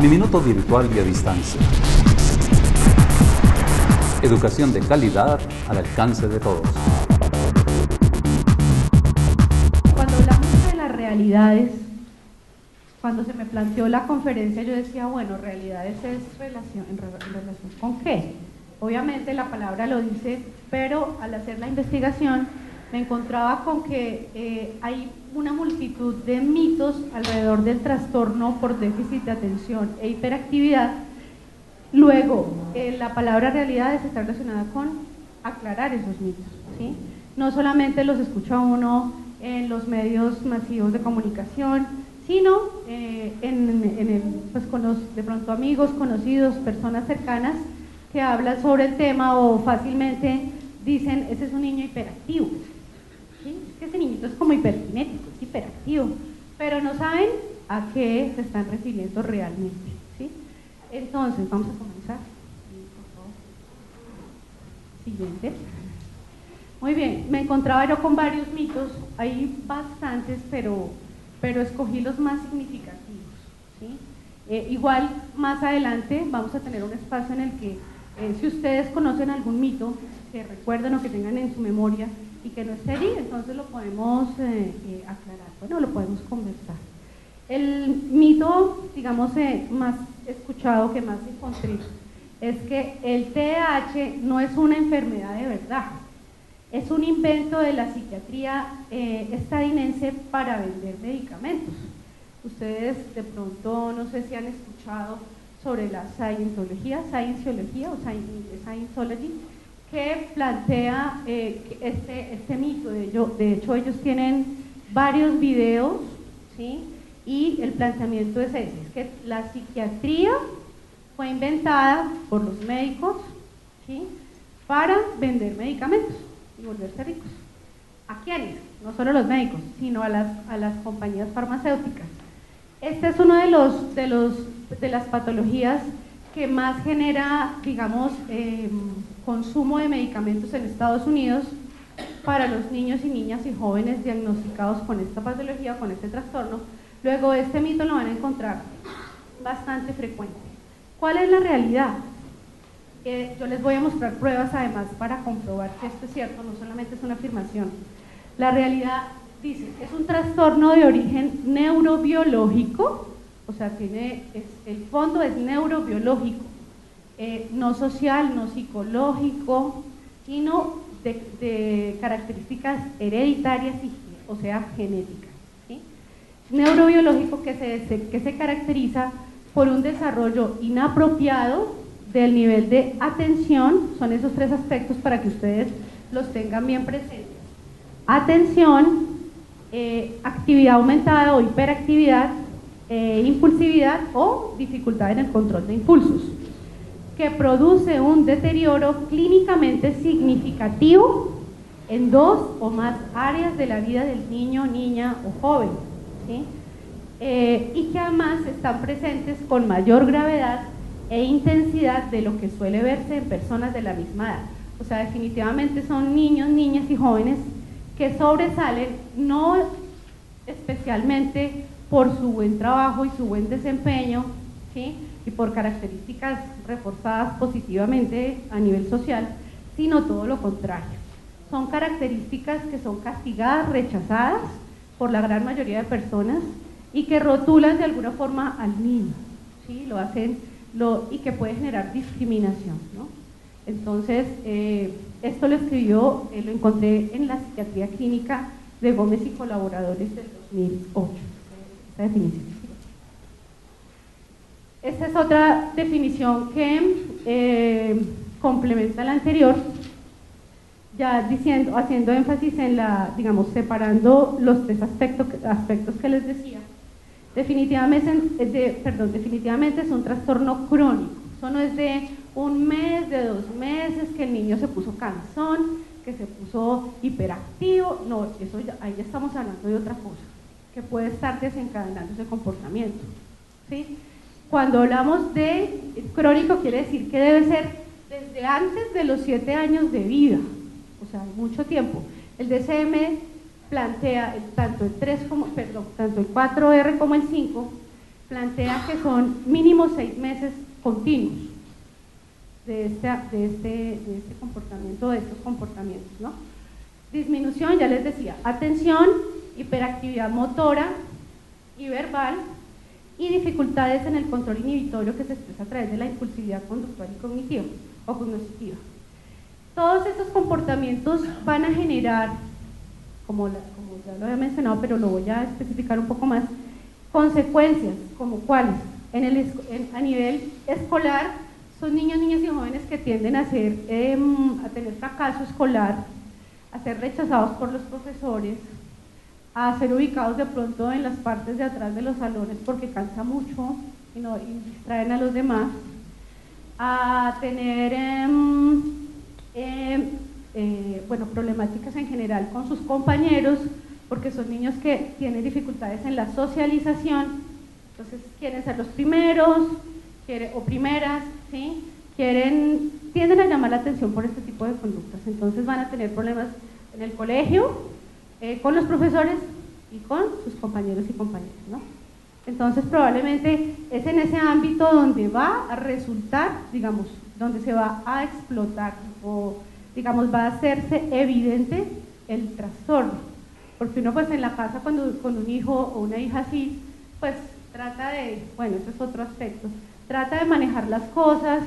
Uniminuto virtual y a distancia. Educación de calidad al alcance de todos. Cuando hablamos de las realidades, cuando se me planteó la conferencia, yo decía, bueno, realidades es en relación ¿con qué? Obviamente la palabra lo dice, pero al hacer la investigación me encontraba con que hay una multitud de mitos alrededor del trastorno por déficit de atención e hiperactividad. Luego, la palabra realidades está relacionada con aclarar esos mitos, ¿sí? No solamente los escucha uno en los medios masivos de comunicación, sino pues con los, de pronto, amigos, conocidos, personas cercanas que hablan sobre el tema o fácilmente dicen, ese es un niño hiperactivo, ¿sí? Es que ese niñito es como hiperkinético, es hiperactivo, pero no saben a qué se están refiriendo realmente, ¿sí? Entonces, vamos a comenzar. Siguiente. Muy bien, me encontraba yo con varios mitos, hay bastantes, pero escogí los más significativos, ¿sí? Igual, más adelante vamos a tener un espacio en el que, si ustedes conocen algún mito, que recuerden o que tengan en su memoria y que no esté allí, entonces lo podemos aclarar, bueno, lo podemos conversar. El mito, digamos, más escuchado, que más encontré, es que el TDAH no es una enfermedad de verdad, es un invento de la psiquiatría estadounidense para vender medicamentos. Ustedes de pronto, no sé si han escuchado sobre la Scientology o Scientology, que plantea este mito. De hecho, ellos tienen varios videos, ¿sí? Y el planteamiento es ese, es que la psiquiatría fue inventada por los médicos, ¿sí? Para vender medicamentos y volverse ricos. ¿A quiénes? No solo a los médicos, sino a las compañías farmacéuticas. Este es uno de las patologías que más genera, digamos, consumo de medicamentos en Estados Unidos para los niños y niñas y jóvenes diagnosticados con esta patología, con este trastorno. Luego, este mito lo van a encontrar bastante frecuente. ¿Cuál es la realidad? Yo les voy a mostrar pruebas además para comprobar que esto es cierto, no solamente es una afirmación. La realidad dice, es un trastorno de origen neurobiológico, o sea, el fondo es neurobiológico, no social, no psicológico, sino de características hereditarias, o sea, genéticas, ¿sí? Neurobiológico que se caracteriza por un desarrollo inapropiado del nivel de atención. Son esos tres aspectos para que ustedes los tengan bien presentes: atención, actividad aumentada o hiperactividad, impulsividad o dificultad en el control de impulsos, que produce un deterioro clínicamente significativo en dos o más áreas de la vida del niño, niña o joven, ¿sí? Y que además están presentes con mayor gravedad e intensidad de lo que suele verse en personas de la misma edad. O sea, definitivamente son niños, niñas y jóvenes que sobresalen, no especialmente por su buen trabajo y su buen desempeño, ¿sí? Y por características reforzadas positivamente a nivel social, sino todo lo contrario. Son características que son castigadas, rechazadas por la gran mayoría de personas y que rotulan de alguna forma al niño, ¿sí? Lo hacen, y que puede generar discriminación, ¿no? Entonces, esto lo escribió, lo encontré en la Psiquiatría Clínica de Gómez y colaboradores del 2008, esta definición. Esta es otra definición que complementa la anterior, ya haciendo énfasis en digamos, separando los tres aspectos que les decía. Definitivamente es un trastorno crónico. Eso no es de un mes, de 2 meses, que el niño se puso cansón, que se puso hiperactivo. No, ahí ya estamos hablando de otra cosa, que puede estar desencadenando ese comportamiento, ¿sí? Cuando hablamos de crónico, quiere decir que debe ser desde antes de los 7 años de vida, o sea, mucho tiempo. El DSM plantea tanto el 4R como el 5, plantea que son mínimo 6 meses continuos de este comportamiento, de estos comportamientos, ¿no? Disminución, ya les decía, atención, hiperactividad motora y verbal, y dificultades en el control inhibitorio que se expresa a través de la impulsividad conductual y cognitiva o cognitiva. Todos estos comportamientos van a generar, como ya lo había mencionado, pero lo voy a especificar un poco más, consecuencias, como cuáles. A nivel escolar, son niños, niñas y jóvenes que tienden a tener fracaso escolar, a ser rechazados por los profesores, a ser ubicados de pronto en las partes de atrás de los salones porque cansa mucho y distraen a los demás, a tener problemáticas en general con sus compañeros, porque son niños que tienen dificultades en la socialización, entonces quieren ser los primeros o primeras, ¿sí? Tienden a llamar la atención por este tipo de conductas, entonces van a tener problemas en el colegio, con los profesores y con sus compañeros y compañeras, ¿no? Entonces probablemente es en ese ámbito donde va a resultar, digamos, donde se va a explotar o digamos va a hacerse evidente el trastorno, porque uno pues en la casa cuando con un hijo o una hija así, pues trata de, bueno, ese es otro aspecto, trata de manejar las cosas,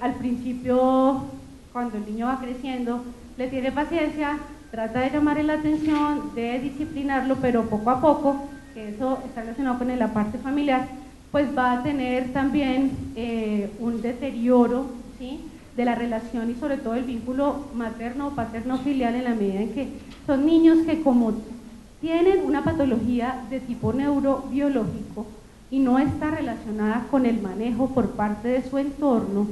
al principio cuando el niño va creciendo le tiene paciencia, trata de llamarle la atención, de disciplinarlo, pero poco a poco, que eso está relacionado con la parte familiar, pues va a tener también un deterioro, ¿sí?, de la relación y sobre todo el vínculo materno o paterno filial, en la medida en que son niños que como tienen una patología de tipo neurobiológico y no está relacionada con el manejo por parte de su entorno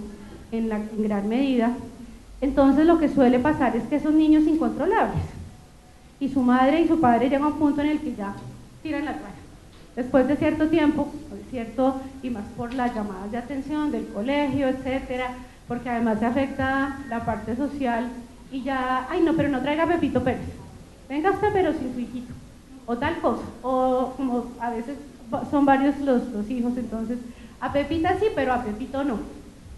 en gran medida, entonces lo que suele pasar es que son niños incontrolables y su madre y su padre llegan a un punto en el que ya tiran la toalla. Después de cierto tiempo, y más por las llamadas de atención del colegio, etcétera, porque además se afecta la parte social y ya, ay no, pero no traiga a Pepito Pérez, venga usted pero sin su hijito, o tal cosa, o como a veces son varios los hijos, entonces a Pepita sí, pero a Pepito no.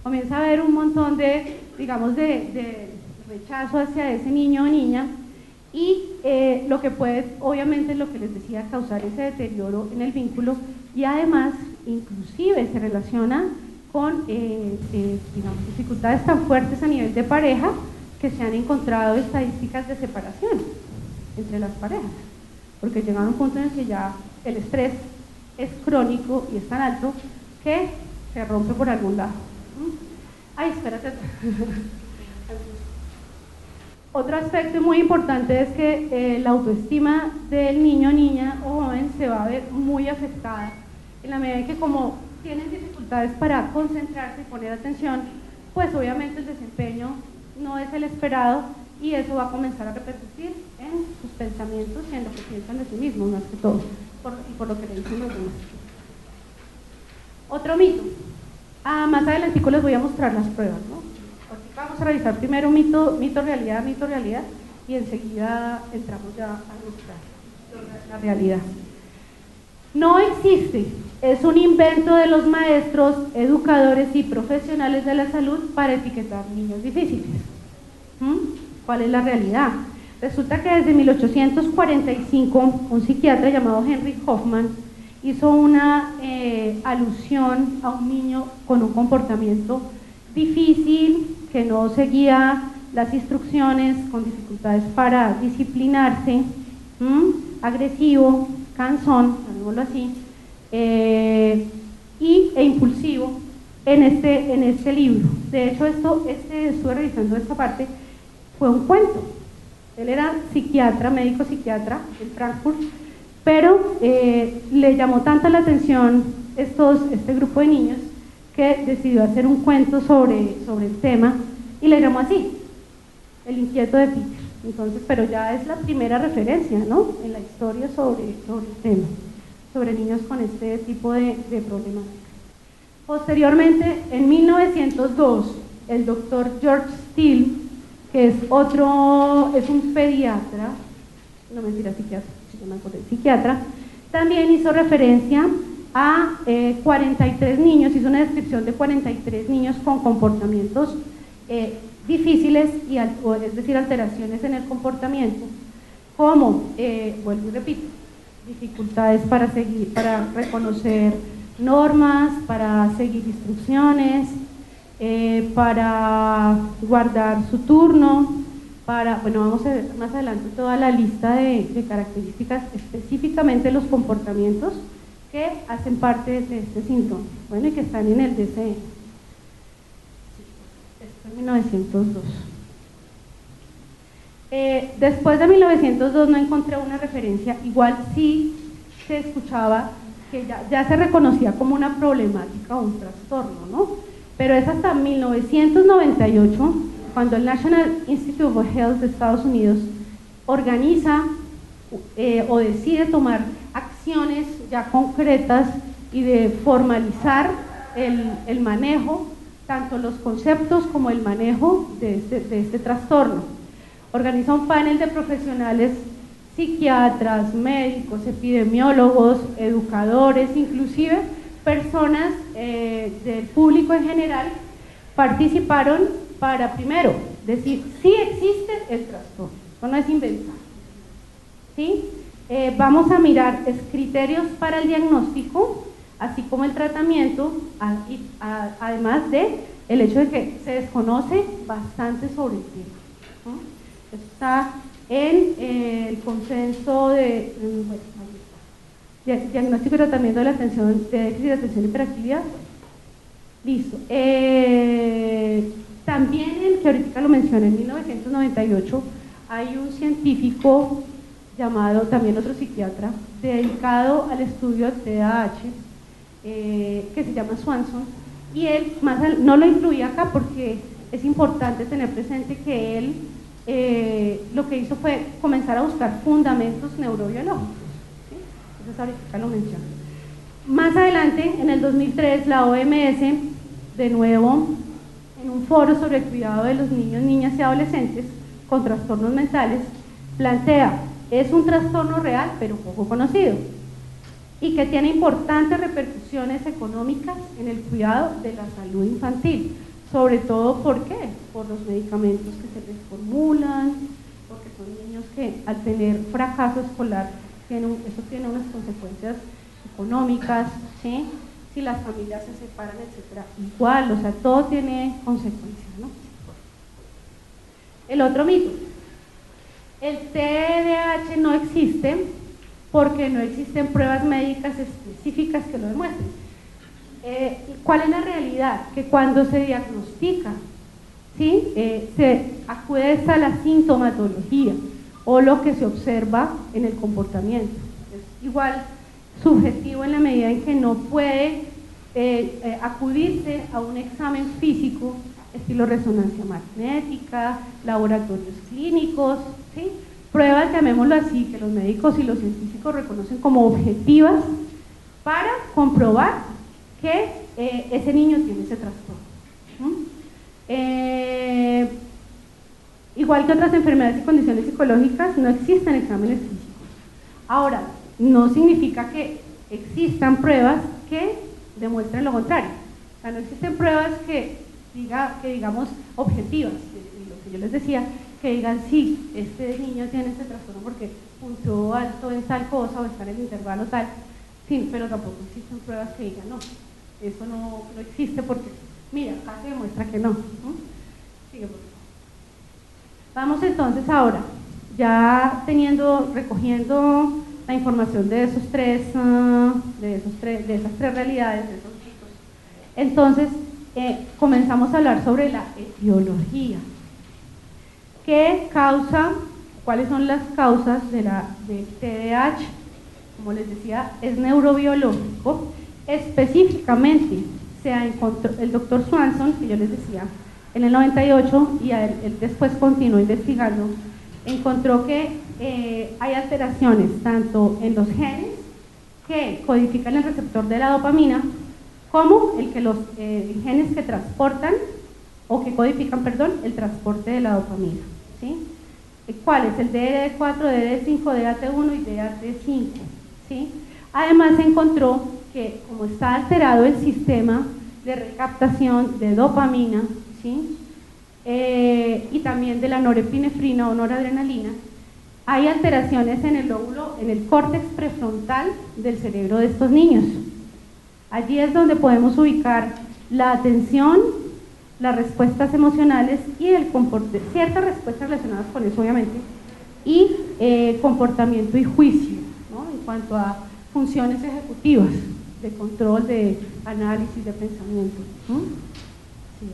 Comienza a haber un montón de, digamos, de rechazo hacia ese niño o niña y lo que puede, obviamente, lo que les decía, causar ese deterioro en el vínculo y además, inclusive, se relaciona con, digamos, dificultades tan fuertes a nivel de pareja que se han encontrado estadísticas de separación entre las parejas, porque llegan a un punto en el que ya el estrés es crónico y es tan alto que se rompe por algún lado. Ay, espérate. Otro aspecto muy importante es que la autoestima del niño, niña o joven se va a ver muy afectada en la medida en que como tienen dificultades para concentrarse y poner atención, pues obviamente el desempeño no es el esperado y eso va a comenzar a repercutir en sus pensamientos y en lo que piensan de sí mismos, más que todo, por lo que le dicen los demás. Otro mito. Más adelante les voy a mostrar las pruebas, ¿no? Aquí vamos a revisar primero mito, realidad, y enseguida entramos ya a mostrar la realidad. No existe, es un invento de los maestros, educadores y profesionales de la salud para etiquetar niños difíciles. ¿Cuál es la realidad? Resulta que desde 1845 un psiquiatra llamado Henry Hoffman hizo una alusión a un niño con un comportamiento difícil, que no seguía las instrucciones, con dificultades para disciplinarse, agresivo, cansón, llamémoslo así, e impulsivo en este libro. De hecho, estuve revisando esta parte, fue un cuento. Él era psiquiatra, médico psiquiatra en Frankfurt, pero le llamó tanta la atención este grupo de niños que decidió hacer un cuento sobre el tema y le llamó así, El inquieto de Peter. Entonces, pero ya es la primera referencia, ¿no?, en la historia sobre el tema, sobre niños con este tipo de problemáticas. Posteriormente, en 1902, el doctor George Steele, que es un pediatra, no mentira, psiquiatra, también hizo referencia a 43 niños, hizo una descripción de 43 niños con comportamientos difíciles, es decir, alteraciones en el comportamiento, como, vuelvo y repito, dificultades para reconocer normas, para seguir instrucciones, para guardar su turno, bueno, vamos a ver más adelante toda la lista de características, específicamente los comportamientos que hacen parte de este síndrome, bueno, y que están en el DSM. Esto en 1902. Después de 1902 no encontré una referencia, igual sí se escuchaba que ya se reconocía como una problemática o un trastorno, ¿no? Pero es hasta 1998 cuando el National Institute of Health de Estados Unidos organiza o decide tomar acciones ya concretas y de formalizar el manejo, tanto los conceptos como el manejo de este trastorno. Organiza un panel de profesionales, psiquiatras, médicos, epidemiólogos, educadores, inclusive personas del público en general participaron para primero decir sí existe el trastorno, esto no es inventar, ¿sí? Vamos a mirar criterios para el diagnóstico, así como el tratamiento, además de el hecho de que se desconoce bastante sobre el tema, ¿no? Esto está en el consenso de diagnóstico y tratamiento de la atención de déficit de atención y hiperactividad. Listo. También, que ahorita lo mencioné, en 1998 hay un científico llamado, también otro psiquiatra, dedicado al estudio del TDAH, que se llama Swanson, y él no lo incluí acá porque es importante tener presente que él lo que hizo fue comenzar a buscar fundamentos neurobiológicos, ¿sí? Entonces ahorita lo menciono. Más adelante, en el 2003, la OMS, de nuevo, en un foro sobre el cuidado de los niños, niñas y adolescentes con trastornos mentales, plantea, es un trastorno real pero poco conocido y que tiene importantes repercusiones económicas en el cuidado de la salud infantil, sobre todo ¿por qué? Por los medicamentos que se les formulan, porque son niños que al tener fracaso escolar eso tiene unas consecuencias económicas, ¿sí? Si las familias se separan, etcétera, igual, o sea, todo tiene consecuencias, ¿no? El otro mito, el TDAH no existe porque no existen pruebas médicas específicas que lo demuestren. ¿Cuál es la realidad? Que cuando se diagnostica, ¿sí? Se acude a la sintomatología o lo que se observa en el comportamiento. Es igual subjetivo en la medida en que no puede acudirse a un examen físico estilo resonancia magnética, laboratorios clínicos, ¿sí? Pruebas, llamémoslo así, que los médicos y los científicos reconocen como objetivas para comprobar que ese niño tiene ese trastorno. Igual que otras enfermedades y condiciones psicológicas, no existen exámenes físicos. Ahora, no significa que existan pruebas que demuestren lo contrario. O sea, no existen pruebas que digamos objetivas, lo que yo les decía, que digan sí, este niño tiene este trastorno porque puntuó alto en tal cosa o está en el intervalo tal, sí, pero tampoco existen pruebas que digan no, eso no existe porque, mira, acá se demuestra que no. Sigue, por favor. Vamos entonces ahora, ya recogiendo la información de esas tres realidades, de esos mitos, entonces comenzamos a hablar sobre la etiología. ¿Cuáles son las causas del TDAH? Como les decía, es neurobiológico. Específicamente, el doctor Swanson, que yo les decía, en el 98, y él después continuó investigando, encontró que hay alteraciones tanto en los genes que codifican el receptor de la dopamina, como los genes que transportan o que codifican, perdón, el transporte de la dopamina, ¿sí? ¿Cuáles? El DRD4, DRD5, DAT1 y DAT5, ¿sí? Además se encontró que como está alterado el sistema de recaptación de dopamina, ¿sí? Y también de la norepinefrina o noradrenalina, hay alteraciones en el lóbulo, en el córtex prefrontal del cerebro de estos niños. Allí es donde podemos ubicar la atención, las respuestas emocionales y ciertas respuestas relacionadas con eso, obviamente, y comportamiento y juicio, ¿no? En cuanto a funciones ejecutivas, de control, de análisis, de pensamiento. Sí.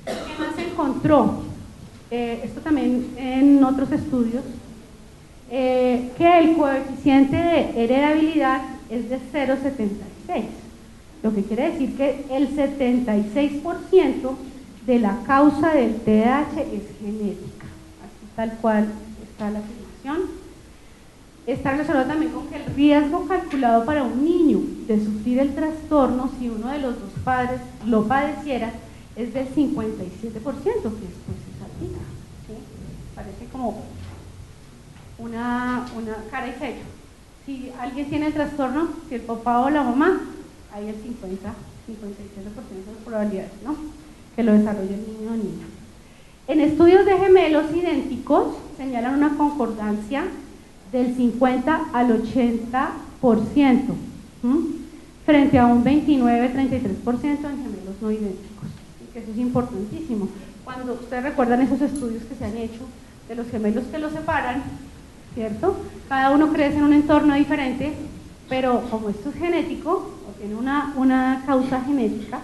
¿Qué más se encontró? Esto también en otros estudios, que el coeficiente de heredabilidad es de 0,76, lo que quiere decir que el 76% de la causa del TDAH es genética, así tal cual está la afirmación. Está relacionado también con que el riesgo calculado para un niño de sufrir el trastorno, si uno de los dos padres lo padeciera, es del 57%, que pues es altita, ¿sí? Parece como una cara y sello. Si alguien tiene el trastorno, si el papá o la mamá, hay el 57% de probabilidades, ¿no? Que lo desarrolle el niño o niña. En estudios de gemelos idénticos señalan una concordancia del 50 al 80%, frente a un 29-33% en gemelos no idénticos. Y que eso es importantísimo. Cuando ustedes recuerdan esos estudios que se han hecho de los gemelos que los separan, ¿cierto? Cada uno crece en un entorno diferente, pero como esto es genético, o tiene una causa genética,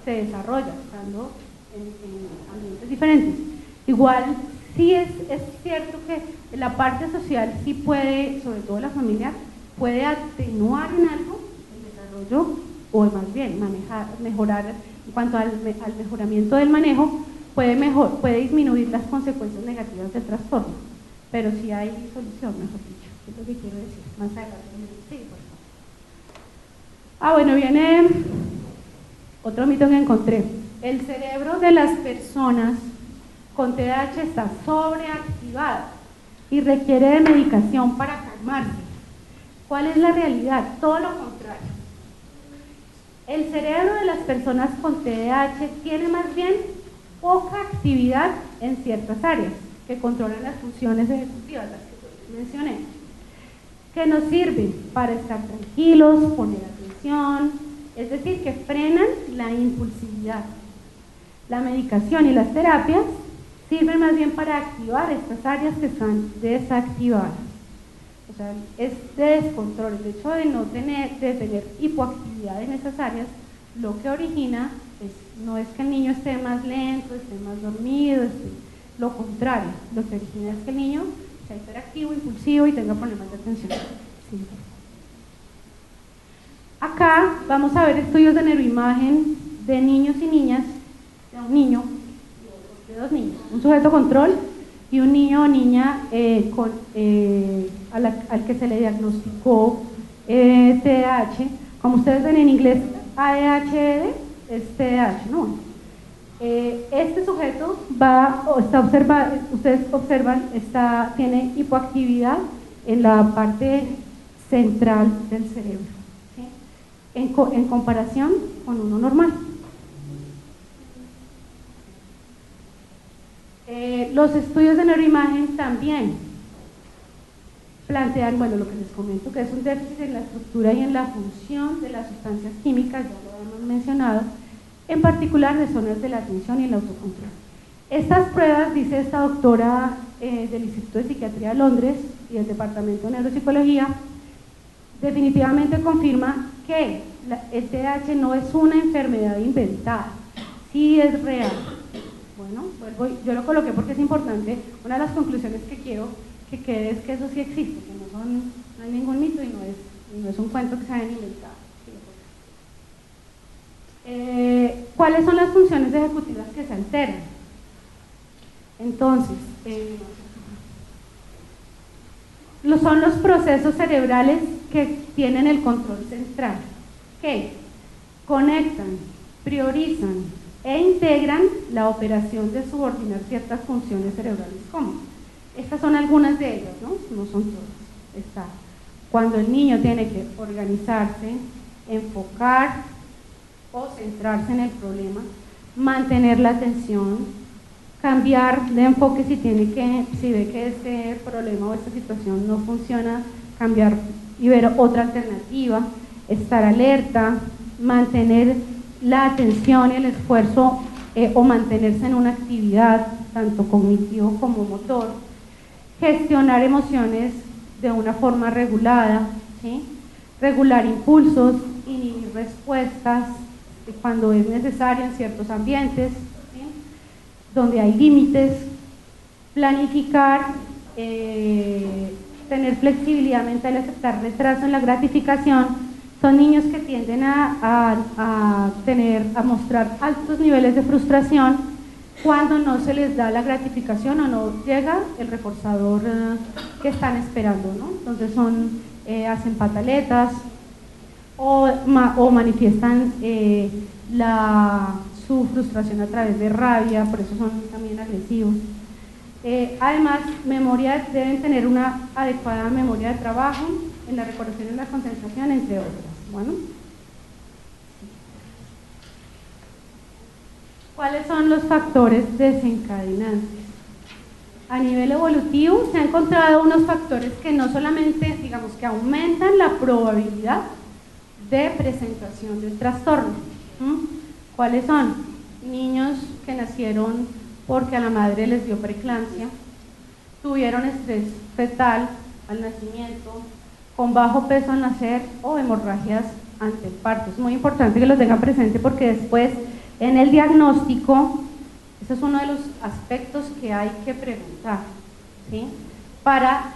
se desarrolla estando en ambientes diferentes. Igual, sí es cierto que la parte social sí puede, sobre todo la familia, puede atenuar en algo el desarrollo, o más bien mejorar en cuanto al mejoramiento del manejo, puede disminuir las consecuencias negativas del trastorno, pero sí hay solución, mejor dicho, es lo que quiero decir, más adelante. Sí, por favor. Bueno, viene otro mito que encontré. El cerebro de las personas con TDAH está sobreactivado y requiere de medicación para calmarse. ¿Cuál es la realidad? Todo lo contrario. El cerebro de las personas con TDAH tiene más bien poca actividad en ciertas áreas que controlan las funciones ejecutivas, las que mencioné, que nos sirven para estar tranquilos, poner atención, es decir, que frenan la impulsividad. La medicación y las terapias sirven más bien para activar estas áreas que están desactivadas. O sea, es de descontrol. El hecho de tener hipoactividad en esas áreas, lo que origina no es que el niño esté más lento, esté más dormido, lo contrario. Lo que origina es que el niño sea hiperactivo, impulsivo y tenga problemas de atención. Sí. Acá vamos a ver estudios de neuroimagen de niños y niñas, de un niño, de dos niños, un sujeto control y un niño o niña al que se le diagnosticó TDAH. Como ustedes ven en inglés, ADHD es TDAH, ¿no? Este sujeto ustedes observan, tiene hipoactividad en la parte central del cerebro, ¿sí? En comparación con uno normal. Los estudios de neuroimagen también plantean, bueno, lo que les comento, que es un déficit en la estructura y en la función de las sustancias químicas, ya lo hemos mencionado, en particular de zonas de la atención y el autocontrol. Estas pruebas, dice esta doctora del Instituto de Psiquiatría de Londres y del Departamento de Neuropsicología, definitivamente confirma que el TDAH no es una enfermedad inventada, sí es real. Bueno, yo lo coloqué porque es importante. Una de las conclusiones que quiero que quede es que eso sí existe, que no hay ningún mito y no es un cuento que se hayan inventado. ¿Cuáles son las funciones ejecutivas que se alteran? Entonces, son los procesos cerebrales que tienen el control central, que conectan, priorizan e integran la operación de subordinar ciertas funciones cerebrales comunes. Estas son algunas de ellas, ¿no? No son todas. Está cuando el niño tiene que organizarse, enfocar o centrarse en el problema, mantener la atención, cambiar de enfoque si ve que este problema o esta situación no funciona, cambiar y ver otra alternativa, estar alerta, mantener la atención y el esfuerzo o mantenerse en una actividad, tanto cognitivo como motor, gestionar emociones de una forma regulada, ¿sí? Regular impulsos, inhibir respuestas cuando es necesario en ciertos ambientes, ¿sí? Donde hay límites, planificar, tener flexibilidad mental y aceptar retraso en la gratificación. Son niños que tienden a mostrar altos niveles de frustración cuando no se les da la gratificación o no llega el reforzador que están esperando, ¿no? Entonces hacen pataletas o manifiestan su frustración a través de rabia, por eso son también agresivos. Además, deben tener una adecuada memoria de trabajo en la recordación y la concentración, entre otras. Bueno, ¿cuáles son los factores desencadenantes? A nivel evolutivo se han encontrado unos factores que no solamente, digamos, que aumentan la probabilidad de presentación del trastorno. ¿Cuáles son? Niños que nacieron porque a la madre les dio preeclampsia, tuvieron estrés fetal al nacimiento, con bajo peso al nacer o hemorragias ante el parto. Es muy importante que los tengan presente porque después en el diagnóstico, ese es uno de los aspectos que hay que preguntar, ¿sí? Para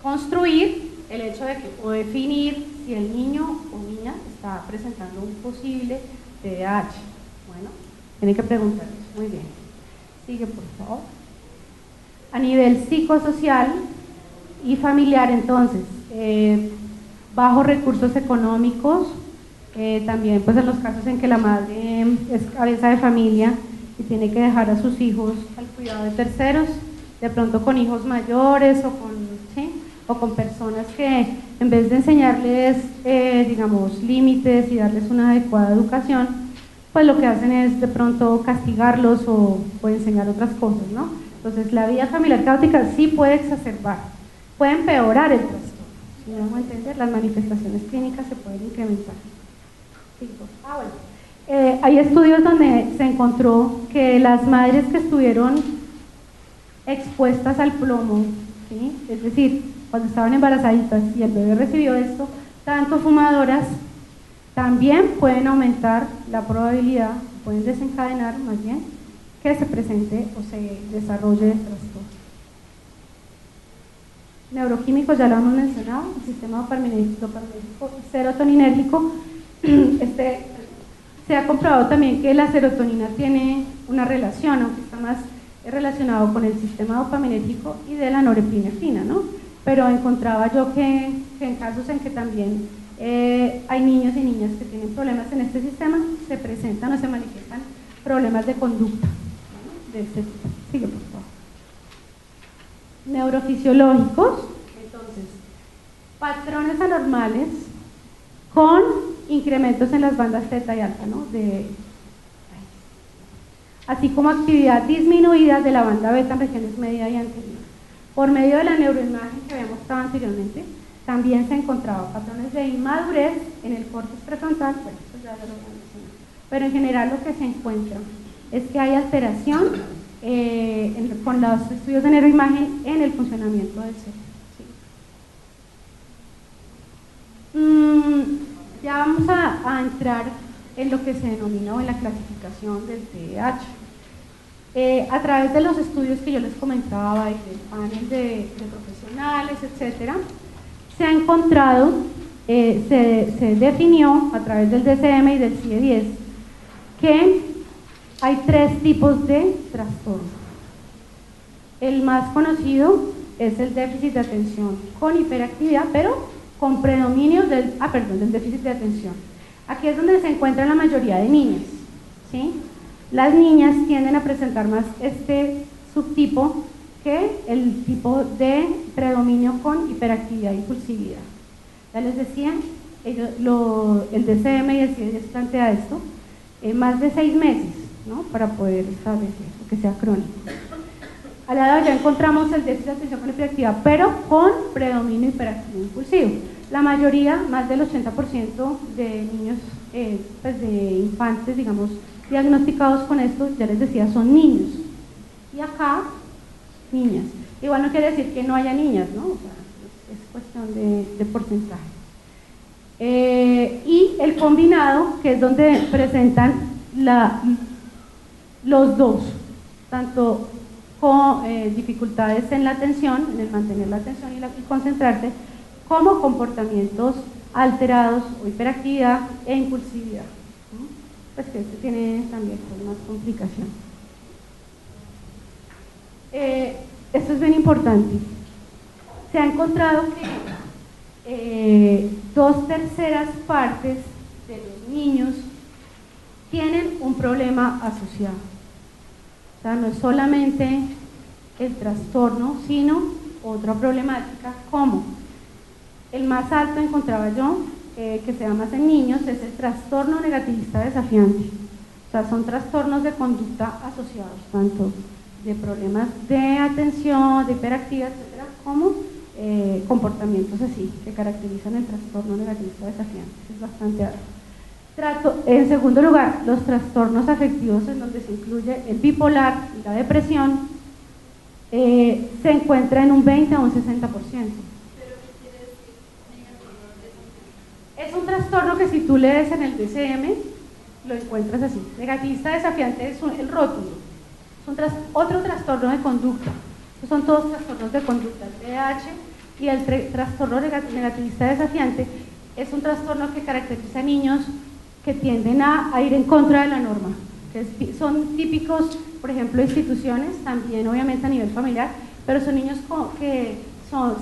construir el hecho de que, o definir si el niño o niña está presentando un posible TDAH. Bueno, tienen que preguntar eso. Muy bien. Sigue, por favor. A nivel psicosocial y familiar, entonces, bajos recursos económicos, también pues en los casos en que la madre es cabeza de familia y tiene que dejar a sus hijos al cuidado de terceros, de pronto con hijos mayores o con personas que en vez de enseñarles, digamos, límites y darles una adecuada educación, pues lo que hacen es de pronto castigarlos o enseñar otras cosas, ¿no? Entonces la vida familiar caótica sí puede exacerbar, puede empeorar el trastorno. Si no vamos a entender, las manifestaciones clínicas se pueden incrementar. Bueno. Hay estudios donde se encontró que las madres que estuvieron expuestas al plomo, ¿sí? Es decir, cuando estaban embarazaditas y el bebé recibió esto, tanto fumadoras, también pueden aumentar la probabilidad, pueden desencadenar más bien, que se presente o se desarrolle el trastorno. Neuroquímicos ya lo hemos mencionado, el sistema dopaminérgico serotoninérgico. Se ha comprobado también que la serotonina tiene una relación, aunque está más relacionado con el sistema dopaminérgico y de la norepinefrina, ¿no? Pero encontraba yo que en casos en que también hay niños y niñas que tienen problemas en este sistema, se presentan o se manifiestan problemas de conducta, ¿no? De este tipo. Sigue, por favor. Neurofisiológicos, entonces, patrones anormales con incrementos en las bandas θ y alfa, ¿no? Así como actividad disminuida de la banda beta en regiones media y anterior. Por medio de la neuroimagen que habíamos mostrado anteriormente, también se encontraban patrones de inmadurez en el córtex prefrontal, bueno, esto ya lo voy a mencionar, pero en general lo que se encuentra es que hay alteración con los estudios de neuroimagen en el funcionamiento del cerebro. ¿Sí? Ya vamos a entrar en lo que se denomina o en la clasificación del TDAH. A través de los estudios que yo les comentaba, del panel de profesionales, etcétera, se ha encontrado, se definió a través del DSM y del CIE-10 que hay 3 tipos de trastornos. El más conocido es el déficit de atención con hiperactividad, pero con predominio del déficit de atención. Aquí es donde se encuentra la mayoría de niñas, ¿sí? Las niñas tienden a presentar más este subtipo que el tipo de predominio con hiperactividad e impulsividad. Ya les decía, el DCM y el CIE plantea esto, más de 6 meses, ¿no?, para poder establecer que sea crónico. Al lado ya encontramos el déficit de atención con hiperactividad, pero con predominio hiperactivo impulsivo. La mayoría, más del 80% de niños, pues de infantes, digamos, diagnosticados con esto, ya les decía, son niños. Y acá, niñas. Igual no quiere decir que no haya niñas, ¿no? O sea, es cuestión de porcentaje. Y el combinado, que es donde presentan los dos, tanto con dificultades en la atención, en el mantener la atención y concentrarse, como comportamientos alterados o hiperactividad e impulsividad, ¿no? Pues que este tiene también más complicación. Esto es bien importante. Se ha encontrado que 2/3 partes de los niños tienen un problema asociado. O sea, no es solamente el trastorno, sino otra problemática, como el más alto encontraba yo, que se da más en niños, es el trastorno negativista desafiante. O sea, son trastornos de conducta asociados, tanto de problemas de atención, de hiperactividad, etcétera, como comportamientos así, que caracterizan el trastorno negativista desafiante. Es bastante alto. En segundo lugar, los trastornos afectivos, en donde se incluye el bipolar y la depresión, se encuentra en un 20 a un 60%. Es un trastorno que si tú lees en el DCM, lo encuentras así. Negativista desafiante es el rótulo. Es otro trastorno de conducta. Son todos trastornos de conducta. El TDAH y el trastorno negativista desafiante es un trastorno que caracteriza a niños que tienden a ir en contra de la norma. Son típicos, por ejemplo, instituciones, también obviamente a nivel familiar, pero son niños que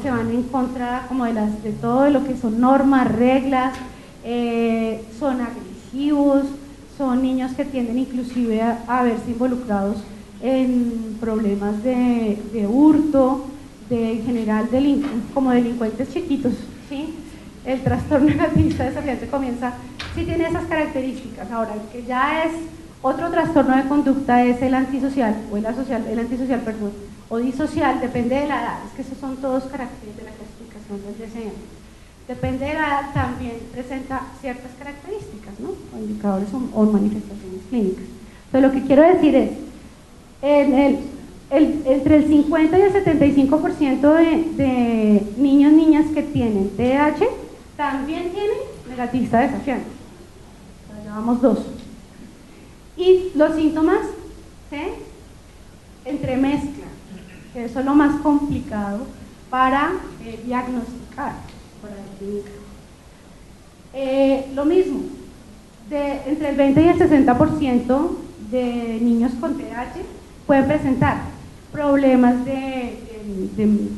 se van en contra como de todo lo que son normas, reglas, son agresivos, son niños que tienden inclusive a verse involucrados en problemas de hurto, en general como delincuentes chiquitos, ¿sí? El trastorno negativista desafiante comienza, sí tiene esas características. Ahora, el que ya es otro trastorno de conducta es el antisocial, o disocial, depende de la edad. Es que esos son todos caracteres de la clasificación del DCM. Depende de la edad, también presenta ciertas características, ¿no?, o indicadores o manifestaciones clínicas. Entonces, lo que quiero decir es, entre el 50 y el 75% de niños y niñas que tienen TDAH también tienen negativista desafiante. Ya vamos 2. Y los síntomas se entremezclan, que eso es lo más complicado para diagnosticar, para definir. Lo mismo, entre el 20 y el 60% de niños con TDAH pueden presentar problemas de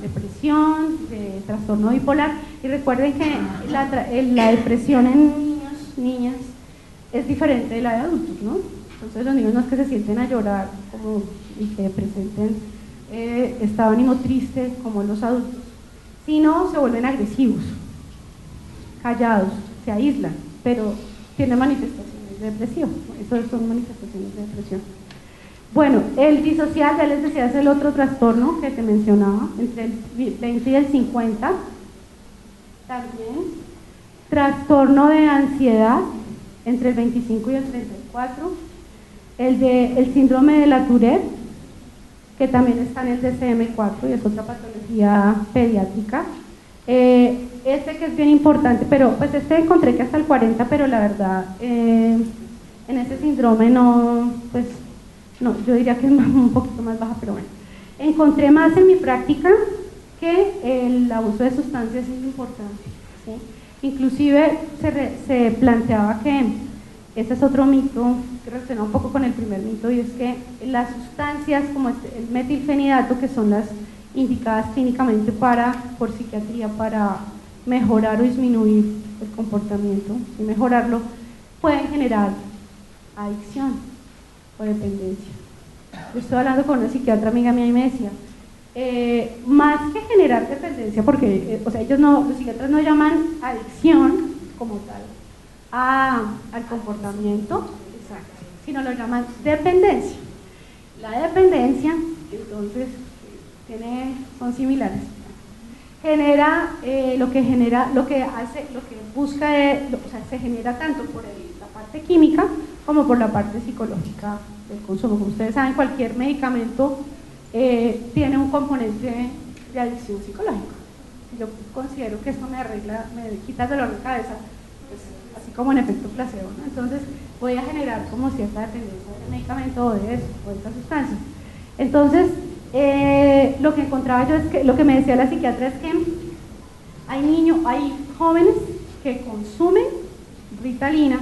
depresión, de trastorno bipolar, y recuerden que la depresión en niños, niñas, es diferente de la de adultos, ¿no? Entonces los niños no es que se sienten a llorar y que presenten estado de ánimo triste como los adultos, sino se vuelven agresivos, callados, se aíslan, pero tienen manifestaciones depresivas. Esas son manifestaciones de depresión. Bueno, el disocial, ya les decía, es el otro trastorno que te mencionaba, entre el 20 y el 50. También trastorno de ansiedad, entre el 25 y el 34. El síndrome de la Tourette, que también está en el DCM-4 y es otra patología pediátrica. Este que es bien importante, pero pues encontré que hasta el 40, pero la verdad, en ese síndrome no, pues no, yo diría que es un poquito más baja, pero bueno. Encontré más en mi práctica que el abuso de sustancias es importante, ¿sí? Inclusive se planteaba que ese es otro mito que relaciona un poco con el primer mito, y es que las sustancias como el metilfenidato, que son las indicadas clínicamente por psiquiatría para mejorar o disminuir el comportamiento y mejorarlo, pueden generar adicción o dependencia. Yo estoy hablando con una psiquiatra amiga mía y me decía, más que generar dependencia, porque o sea, los psiquiatras no llaman adicción como tal al comportamiento, exacto, sino lo llaman dependencia. La dependencia, entonces, son similares. Genera, lo que busca, o sea, se genera tanto por la parte química como por la parte psicológica del consumo. Como ustedes saben, cualquier medicamento tiene un componente de adicción psicológica. Yo considero que esto me quita el dolor de cabeza, pues, así como en efecto placebo, ¿no? Entonces voy a generar como cierta dependencia del medicamento o de esta sustancia. Entonces, lo que encontraba yo es que, lo que me decía la psiquiatra es que hay jóvenes que consumen Ritalina,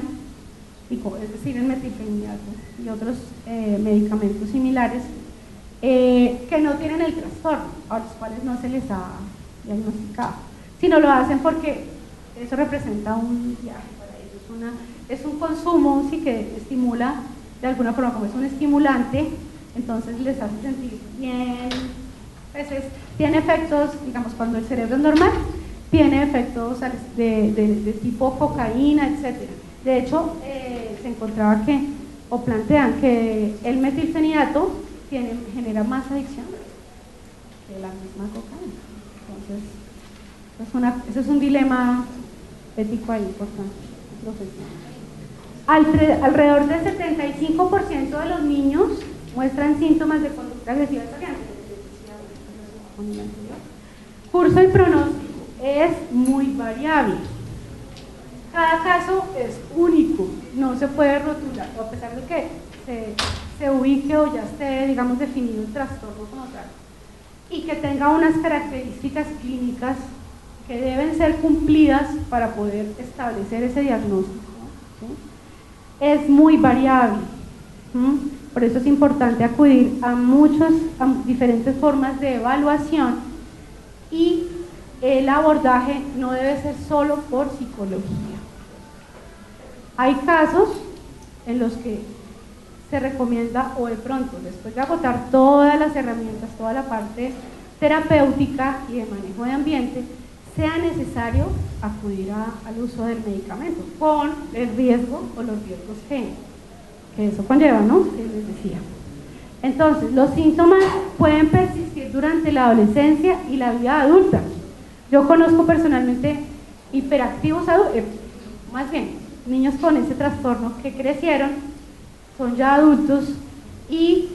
es decir, el metilfenidato y otros medicamentos similares, que no tienen el trastorno, a los cuales no se les ha diagnosticado, sino lo hacen porque eso representa un viaje para ellos, es un consumo, sí, que estimula de alguna forma, como es un estimulante, entonces les hace sentir bien, pues tiene efectos, digamos, cuando el cerebro es normal, tiene efectos de tipo cocaína, etc. De hecho, se encontraba o plantean que el metilfenidato genera más adicción que la misma cocaína. Entonces, eso es un dilema ético ahí importante. Alrededor del 75% de los niños muestran síntomas de conducta agresiva. Curso y pronóstico es muy variable. Cada caso es único, no se puede rotular, a pesar de que se ubique o ya esté, digamos, definido el trastorno como tal, y que tenga unas características clínicas que deben ser cumplidas para poder establecer ese diagnóstico, ¿sí? Es muy variable. Por eso es importante acudir a diferentes formas de evaluación, y el abordaje no debe ser solo por psicología. Hay casos en los que se recomienda, o de pronto, después de agotar todas las herramientas, toda la parte terapéutica y de manejo de ambiente, sea necesario acudir al uso del medicamento, con el riesgo o los riesgos que eso conlleva, ¿no? Que les decía. Entonces, los síntomas pueden persistir durante la adolescencia y la vida adulta. Yo conozco personalmente hiperactivos más bien, niños con ese trastorno que crecieron, son ya adultos y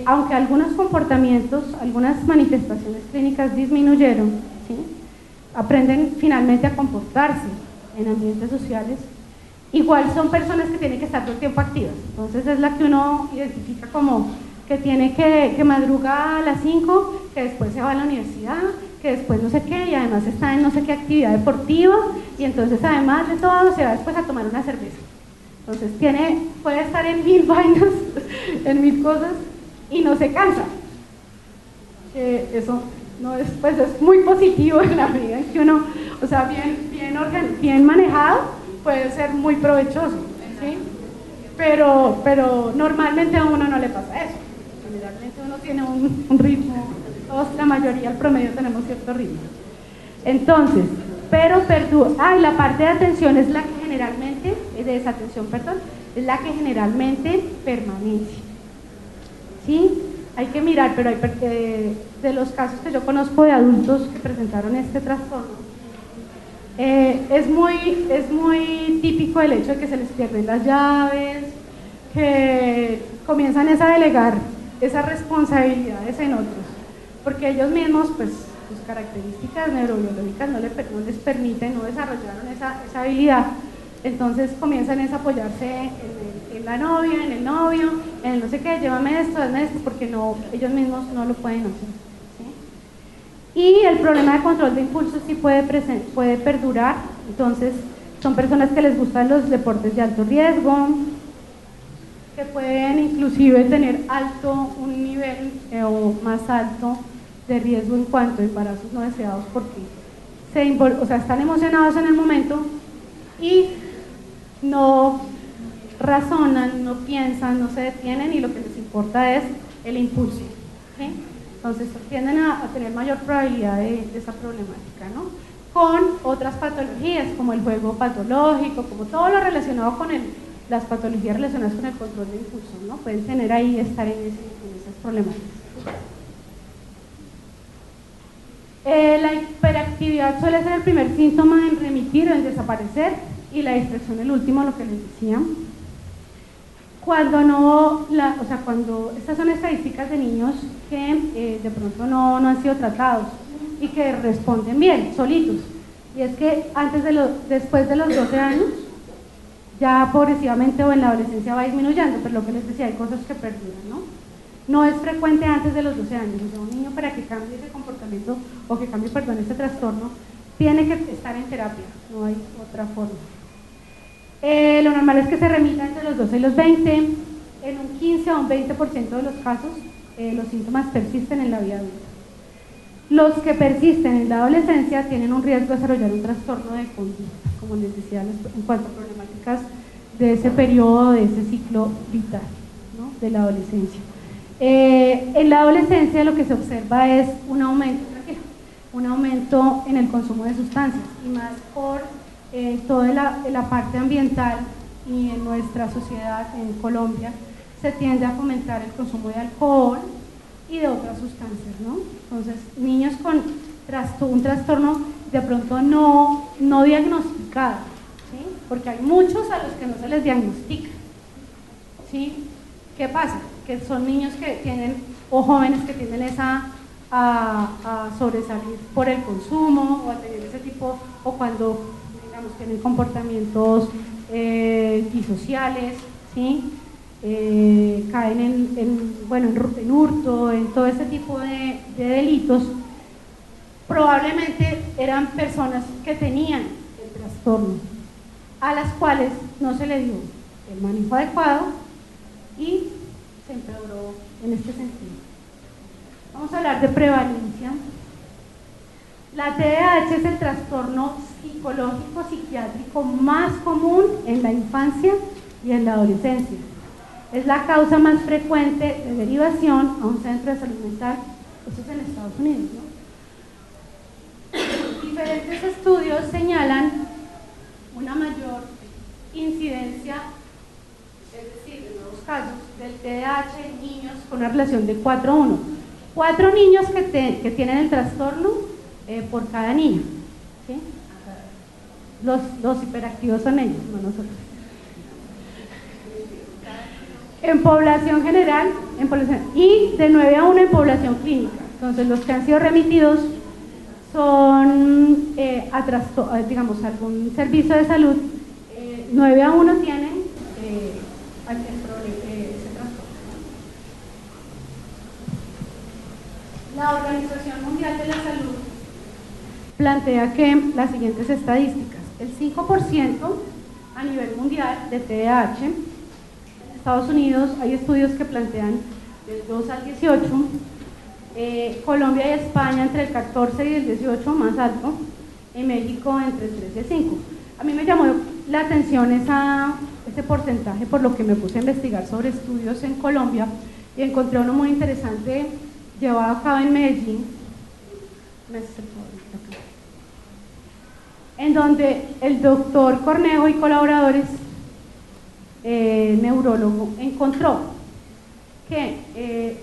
aunque algunos comportamientos, algunas manifestaciones clínicas disminuyeron, ¿sí? Aprenden finalmente a comportarse en ambientes sociales. Igual son personas que tienen que estar todo el tiempo activas, entonces es la que uno identifica como que tiene que madrugar a las 5, que después se va a la universidad, que después no sé qué, y además está en no sé qué actividad deportiva, y entonces además de todo se va después a tomar una cerveza. Entonces puede estar en 1000 vainas, en 1000 cosas, y no se cansa. Eso no es, pues es muy positivo en la vida en que uno, o sea, bien manejado, puede ser muy provechoso, ¿sí? Pero normalmente a uno no le pasa eso. Generalmente uno tiene un ritmo, todos, la mayoría, el promedio, tenemos cierto ritmo. Entonces, la parte de atención es la que generalmente, de desatención, perdón, es la que generalmente permanece, ¿sí? Hay que mirar, pero de los casos que yo conozco de adultos que presentaron este trastorno, es muy típico el hecho de que se les pierden las llaves, que comienzan a delegar esas responsabilidades en otros, porque ellos mismos, pues, sus características neurobiológicas no les permiten, no desarrollaron esa habilidad. Entonces comienzan a apoyarse en la novia, en el novio, en el no sé qué, llévame esto, hazme esto, porque ellos mismos no lo pueden hacer, ¿sí? Y el problema de control de impulsos sí puede perdurar. Entonces son personas que les gustan los deportes de alto riesgo, que pueden inclusive tener un nivel o más alto de riesgo en cuanto a embarazos no deseados, porque están emocionados en el momento y no razonan, no piensan, no se detienen, y lo que les importa es el impulso, ¿sí? Entonces tienden a tener mayor probabilidad de esa problemática, ¿no? Con otras patologías como el juego patológico, como todo lo relacionado con las patologías relacionadas con el control de impulso, ¿no? Pueden tener ahí, estar en esas problemáticas. La hiperactividad suele ser el primer síntoma en remitir, en desaparecer, y la distracción el último, lo que les decía. Cuando estas son estadísticas de niños que de pronto no han sido tratados y que responden bien, solitos. Y es que después de los 12 años, ya progresivamente o en la adolescencia va disminuyendo, pero lo que les decía, hay cosas que perduran, ¿no? No es frecuente antes de los 12 años, o sea, un niño para que cambie ese comportamiento, o que cambie, perdón, ese trastorno, tiene que estar en terapia, no hay otra forma. Lo normal es que se remita entre los 12 y los 20, en un 15 a un 20% de los casos, los síntomas persisten en la vida adulta. Los que persisten en la adolescencia tienen un riesgo de desarrollar un trastorno de conducta, como les decía, en cuanto a problemáticas de ese periodo, de ese ciclo vital, ¿no? De la adolescencia. En la adolescencia lo que se observa es un aumento en el consumo de sustancias, y más por toda la parte ambiental, y en nuestra sociedad, en Colombia, se tiende a fomentar el consumo de alcohol y de otras sustancias, ¿no? Entonces, niños con un trastorno de pronto no diagnosticado, ¿sí? Porque hay muchos a los que no se les diagnostica, ¿sí? ¿Qué pasa? Que son niños que tienen, o jóvenes que tienden a sobresalir por el consumo, o a tener ese tipo, o cuando, digamos, tienen comportamientos disociales, ¿sí? Caen en hurto, en todo ese tipo de delitos. Probablemente eran personas que tenían el trastorno, a las cuales no se le dio el manejo adecuado y se empeoró en este sentido. Vamos a hablar de prevalencia. La TDAH es el trastorno psicológico psiquiátrico más común en la infancia y en la adolescencia. Es la causa más frecuente de derivación a un centro de salud mental. Esto es en Estados Unidos, ¿no? Diferentes estudios señalan una mayor incidencia, es decir, en nuevos casos, del TDAH en niños con una relación de 4 a 1. 4 niños que tienen el trastorno por cada niño, ¿sí? Los hiperactivos son ellos, no nosotros. En población general, y de 9 a 1 en población clínica. Entonces, los que han sido remitidos son digamos, algún servicio de salud. 9 a 1 tienen ese trastorno. La Organización Mundial de la Salud plantea que las siguientes estadísticas: el 5% a nivel mundial de TDAH. En Estados Unidos hay estudios que plantean del 2 al 18, Colombia y España entre el 14 y el 18, más alto, en México entre el 3 y el 5. A mí me llamó la atención ese porcentaje, por lo que me puse a investigar sobre estudios en Colombia, y encontré uno muy interesante llevado a cabo en Medellín, en donde el doctor Cornejo y colaboradores, neurólogo, encontró que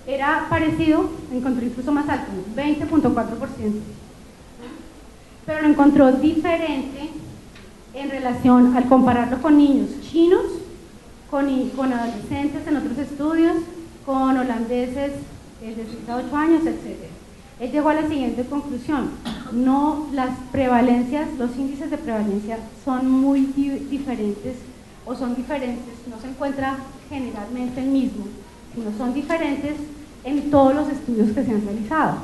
era parecido, encontró incluso más alto, 20.4%, pero lo encontró diferente en relación al compararlo con niños chinos, con adolescentes en otros estudios, con holandeses de 6 a 8 años, etc. Él llegó a la siguiente conclusión: las prevalencias, los índices de prevalencia son muy diferentes, o son diferentes, no se encuentra generalmente el mismo, sino son diferentes en todos los estudios que se han realizado.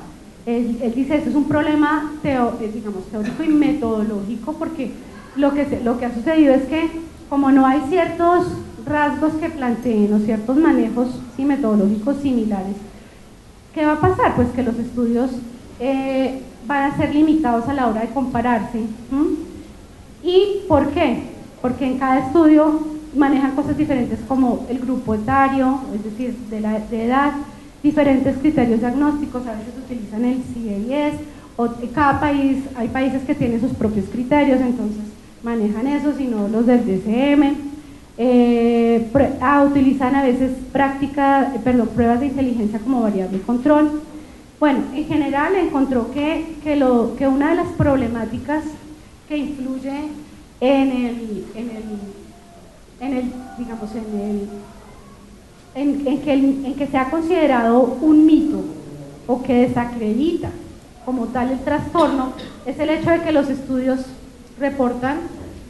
Él dice, esto es un problema teórico y metodológico, porque lo que ha sucedido es que, como no hay ciertos rasgos que planteen, o ciertos manejos metodológicos similares, ¿qué va a pasar? Pues que los estudios van a ser limitados a la hora de compararse. ¿Y por qué? Porque en cada estudio manejan cosas diferentes, como el grupo etario, es decir, de edad, diferentes criterios diagnósticos, a veces utilizan el CIES, o cada país, hay países que tienen sus propios criterios, entonces manejan esos y no los del DSM. Utilizan a veces pruebas de inteligencia como variable de control. Bueno, en general encontró que una de las problemáticas que influye en que sea considerado un mito o que desacredita como tal el trastorno es el hecho de que los estudios reportan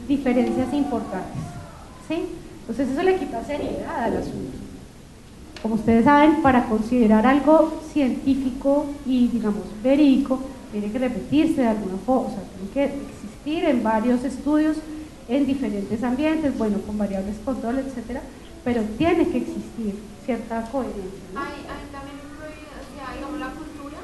diferencias importantes, ¿sí? Entonces eso le quita seriedad al asunto. Como ustedes saben, para considerar algo científico y, digamos, verídico, tiene que repetirse de alguna forma, o sea, tiene que existir en varios estudios, en diferentes ambientes, bueno, con variables control, etcétera, pero tiene que existir cierta coherencia, ¿no? Hay también influye, o sea, digamos, la cultura.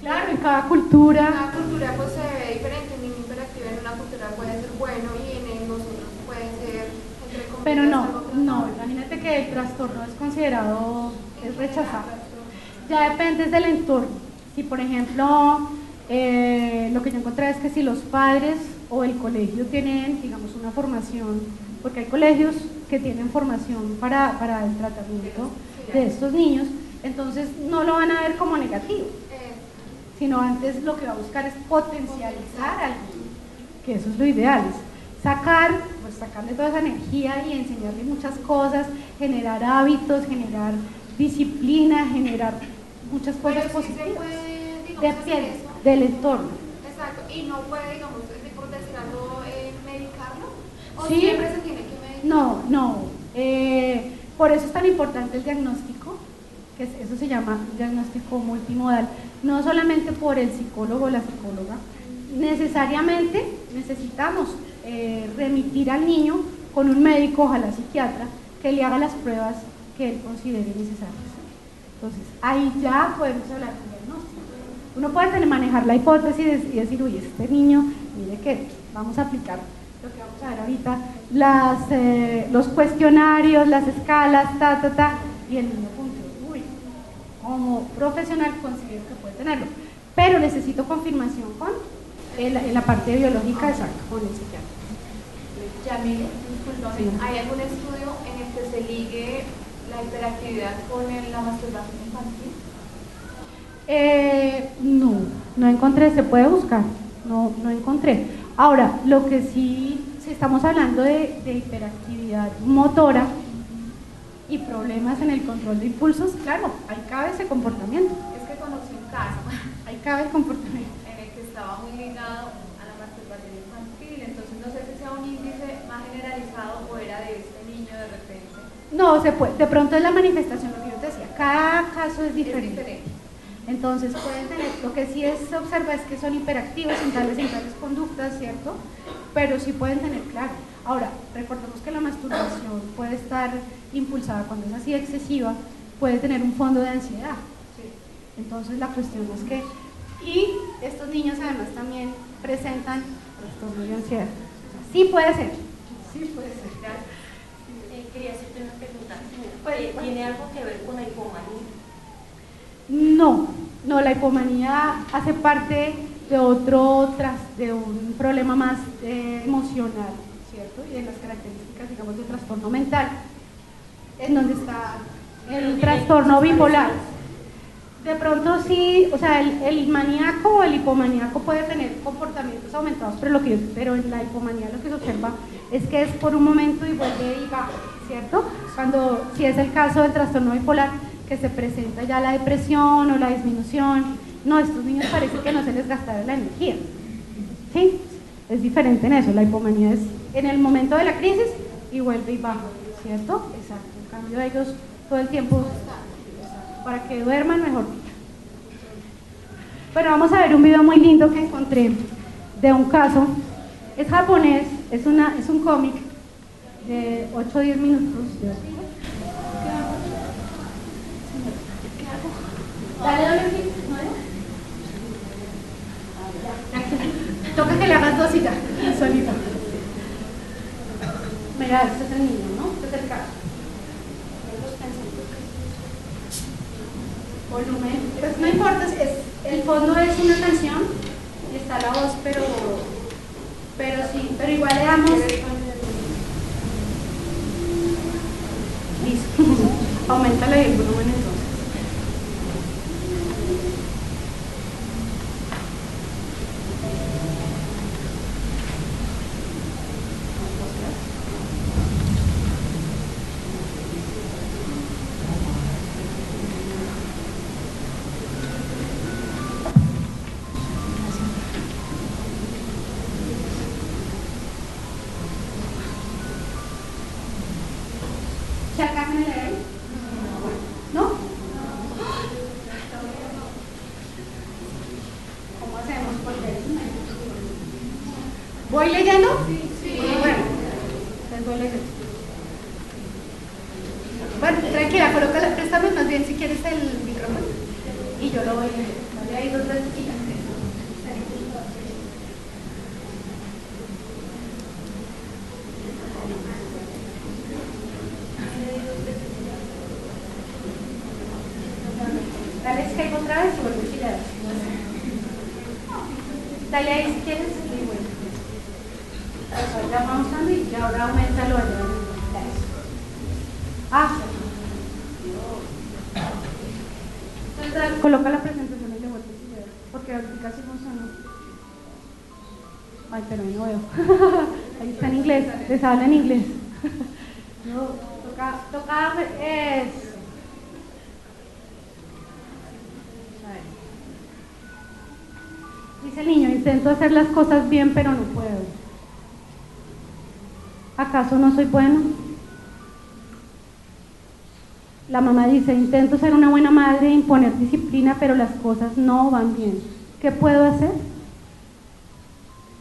Claro, en cada cultura. Cada cultura pues se ve diferente, un niño hiperactivo en una cultura puede ser bueno y en nosotros puede ser, entre comillas, pero no, algo que imagínate que el trastorno es considerado, es rechazado. Ya depende del entorno. Si por ejemplo, lo que yo encontré es que si los padres o el colegio tienen, digamos, una formación, porque hay colegios que tienen formación para el tratamiento de estos niños, entonces no lo van a ver como negativo, sino antes lo que va a buscar es potencializar al niño, que eso es lo ideal, es sacarle toda esa energía y enseñarle muchas cosas, generar hábitos, generar disciplina, generar muchas cosas positivas. Sí se puede, digamos, depende del entorno. Exacto, y no puede, digamos, por decir algo, medicarlo, o Sí. siempre se tiene que medicar. No, por eso es tan importante el diagnóstico, que eso se llama diagnóstico multimodal, no solamente por el psicólogo o la psicóloga, necesariamente necesitamos remitir al niño con un médico, ojalá psiquiatra, que le haga las pruebas que él considere necesarias. Entonces, ahí ya podemos hablar de diagnóstico. Uno puede manejar la hipótesis y decir, uy, este niño, mire que vamos a aplicar lo que vamos a ver ahorita, los cuestionarios, las escalas, y el niño funciona. Uy, como profesional considero que puede tenerlo, pero necesito confirmación en la parte biológica, exacto, con el psiquiatra. Yamile, discúlpame, Sí. ¿hay algún estudio en el que se ligue la hiperactividad con la masturbación infantil? No encontré, se puede buscar, no encontré. Ahora, lo que sí, si estamos hablando de hiperactividad motora y problemas en el control de impulsos, claro, ahí cabe ese comportamiento, Es que conocí un caso ahí cabe el comportamiento. en el que estaba muy ligado a la masturbación infantil, entonces no sé si sea un índice más generalizado o era de este niño de repente. No, se puede, de pronto es la manifestación, lo que yo te decía, cada caso es Es diferente. diferente. Entonces pueden tener, lo que sí se observa es que son hiperactivos en tales conductas, ¿cierto? Pero sí pueden tener, claro. Ahora, recordemos que la masturbación puede estar impulsada cuando es así excesiva, puede tener un fondo de ansiedad. Entonces la cuestión es que, y estos niños además también presentan trastorno de ansiedad. Sí puede ser, sí puede ser. Quería hacerte una pregunta. Pues, ¿Tiene algo que ver con la hipomanía? No, la hipomanía hace parte de de un problema más emocional, ¿cierto? Y de las características, digamos, del trastorno mental, en donde está el trastorno bipolar. De pronto sí, o sea, el maníaco o el hipomaníaco puede tener comportamientos aumentados, pero en la hipomanía lo que se observa es que es por un momento y vuelve y baja, ¿cierto? Si es el caso del trastorno bipolar, que se presenta ya la depresión o la disminución, no, estos niños parece que no se les gastara la energía, ¿sí? Es diferente en eso, la hipomanía es en el momento de la crisis y vuelve y baja, ¿cierto? Exacto, en cambio ellos todo el tiempo, para que duerman mejor dicho. Pero vamos a ver un video muy lindo que encontré de un caso, es japonés, es un cómic de 8 o 10 minutos. Dale, toca que le hagas dos y ya, solito. Mira, este es el niño, ¿no? Este es el caso. volumen, pues no importa, el fondo es una canción y está la voz, pero sí, pero igual le damos. Listo. Aumentale el volumen entonces. ¿No? ¿Cómo hacemos? ¿Voy leyendo? Sí. Bueno, entonces voy leyendo. Bueno, tranquila, colócala, préstame más bien si quieres el micrófono y yo lo voy leyendo. Vale, ahí dos veces. Dale escape otra vez y vuelve a girar. Dale ahí si quieres y bueno. Eso, ya vamos usando y ahora aumenta lo allá. Entonces coloca la presentación y le vuelve a girar. Porque ahorita casi funciona. Ay, pero ahí no veo. Ahí está en inglés, les habla en inglés. No, toca es. Dice el niño, intento hacer las cosas bien, pero no puedo. ¿Acaso no soy bueno? La mamá dice, intento ser una buena madre e imponer disciplina, pero las cosas no van bien. ¿Qué puedo hacer?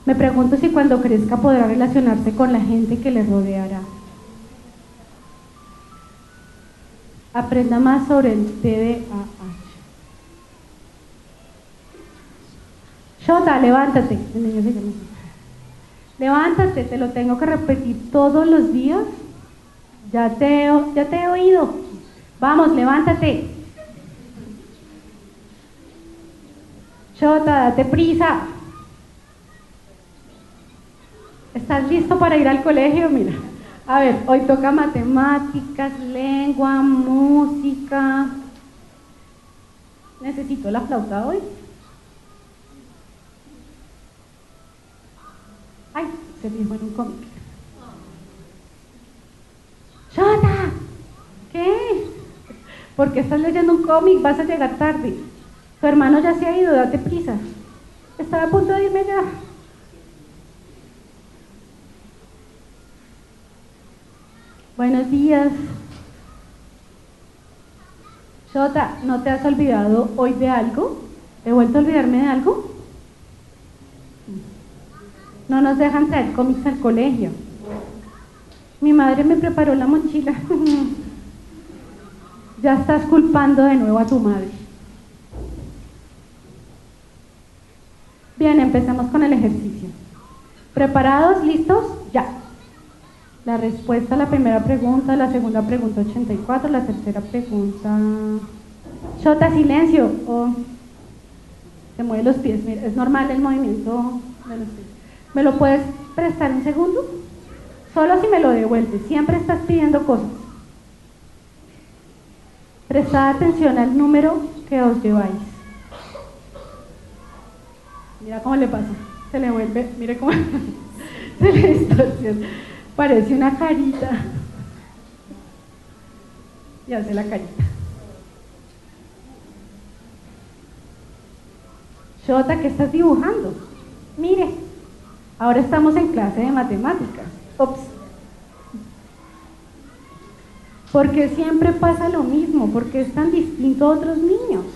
Me pregunto si cuando crezca podrá relacionarse con la gente que le rodeará. Aprenda más sobre el TDAH. Shota, levántate. El niño se llama así. Levántate, te lo tengo que repetir todos los días. Ya te he oído. Vamos, levántate. Shota, date prisa. ¿Estás listo para ir al colegio? Mira. A ver, hoy toca matemáticas, lengua, música. ¿Necesito la flauta hoy? Ay, se dijo en un cómic. ¡Shota! ¿Qué? ¿Por qué estás leyendo un cómic? Vas a llegar tarde. Tu hermano ya se ha ido, date prisa. Estaba a punto de irme ya. Buenos días. Shota, ¿no te has olvidado hoy de algo? ¿He vuelto a olvidarme de algo? No nos dejan traer cómics al colegio. Mi madre me preparó la mochila. Ya estás culpando de nuevo a tu madre. Bien, empecemos con el ejercicio. ¿Preparados? ¿Listos? Ya. La respuesta a la primera pregunta, la segunda pregunta 84, la tercera pregunta... Shota, silencio. Oh. Se mueven los pies, mira, es normal el movimiento de los pies. ¿Me lo puedes prestar un segundo? Solo si me lo devuelves, siempre estás pidiendo cosas. Prestad atención al número que os lleváis. Mira cómo le pasa, se le vuelve, mire cómo se le distorsiona. Parece una carita. Y hace la carita. Shota, ¿qué estás dibujando? Mire, ahora estamos en clase de matemáticas. Ops. ¿Por qué siempre pasa lo mismo? ¿Por qué es tan distinto a otros niños?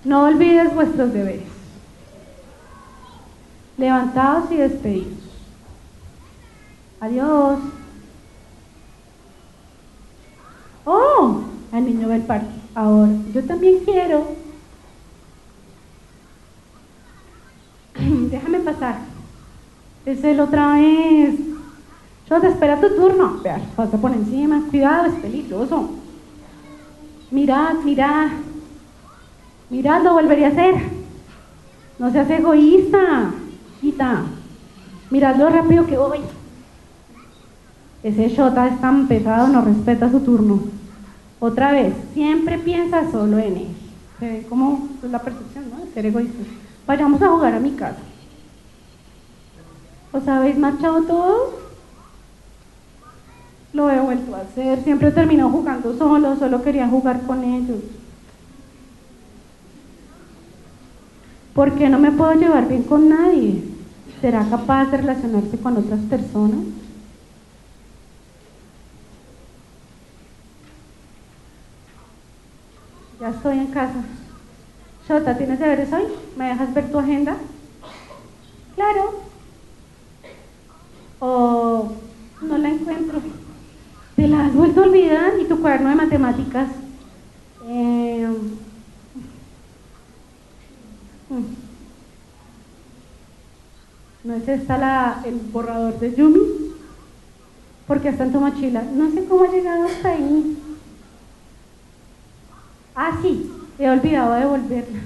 No olvides vuestros deberes. Levantaos y despedidos. Adiós. ¡Oh! El niño va al parque. Ahora, yo también quiero. Déjame pasar. Es él otra vez. Entonces, espera tu turno. Vea, pasa por encima. Cuidado, es peligroso. Mirad, mirad. Mirad, lo volvería a hacer. No seas egoísta, hijita. Mirad lo rápido que voy. Ese Shota es tan pesado, no respeta su turno. Otra vez, siempre piensa solo en él. Se ve como la percepción, ¿no? De ser egoísta. Vayamos a jugar a mi casa. ¿Os habéis marchado todos? Lo he vuelto a hacer. Siempre termino jugando solo quería jugar con ellos. ¿Por qué no me puedo llevar bien con nadie? ¿Será capaz de relacionarse con otras personas? Ya estoy en casa. Shota, ¿tienes deberes hoy? ¿Me dejas ver tu agenda? Claro. O no la encuentro. ¿Te la has vuelto a olvidar? ¿Y tu cuaderno de matemáticas? ¿No es esta el borrador de Yumi? ¿Por qué está en tu mochila? No sé cómo ha llegado hasta ahí. Ah, sí, he olvidado devolverla.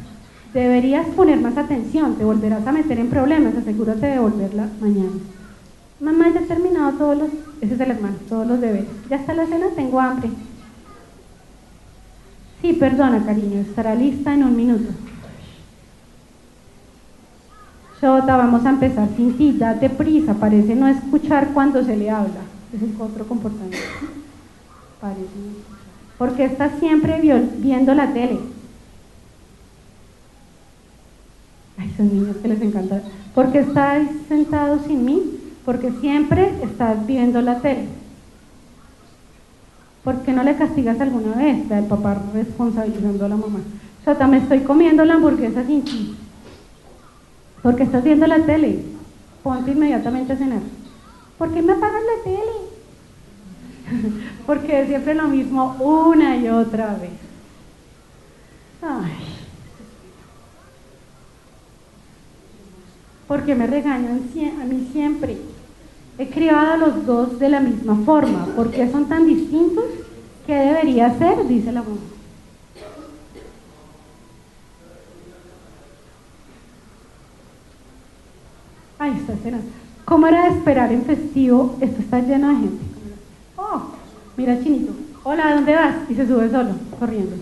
Deberías poner más atención, te volverás a meter en problemas, asegúrate de devolverla mañana. Mamá, ya he terminado ese es el hermano, todos los deberes. Ya está la cena, tengo hambre. Sí, perdona, cariño, estará lista en 1 minuto. Shota, vamos a empezar sin ti, date prisa, parece no escuchar cuando se le habla. Es otro comportamiento. Parece no escuchar. ¿Por qué estás siempre viendo la tele? Ay, son niños que les encanta. ¿Por qué estáis sentados sin mí? Porque siempre estás viendo la tele. ¿Por qué no le castigas alguna vez? El papá responsabilizando a la mamá. Shota, me estoy comiendo la hamburguesa sin ti. ¿Por qué estás viendo la tele? Ponte inmediatamente a cenar. ¿Por qué me apagas la tele? Porque es siempre lo mismo una y otra vez. Ay. ¿Por qué me regañan a mí siempre? He criado a los dos de la misma forma. ¿Por qué son tan distintos? ¿Qué debería hacer? Dice la mamá. Ay, está cenando. ¿Cómo era de esperar en festivo? Esto está lleno de gente. Oh, mira Chinito. Hola, ¿dónde vas? Y se sube solo, corriendo.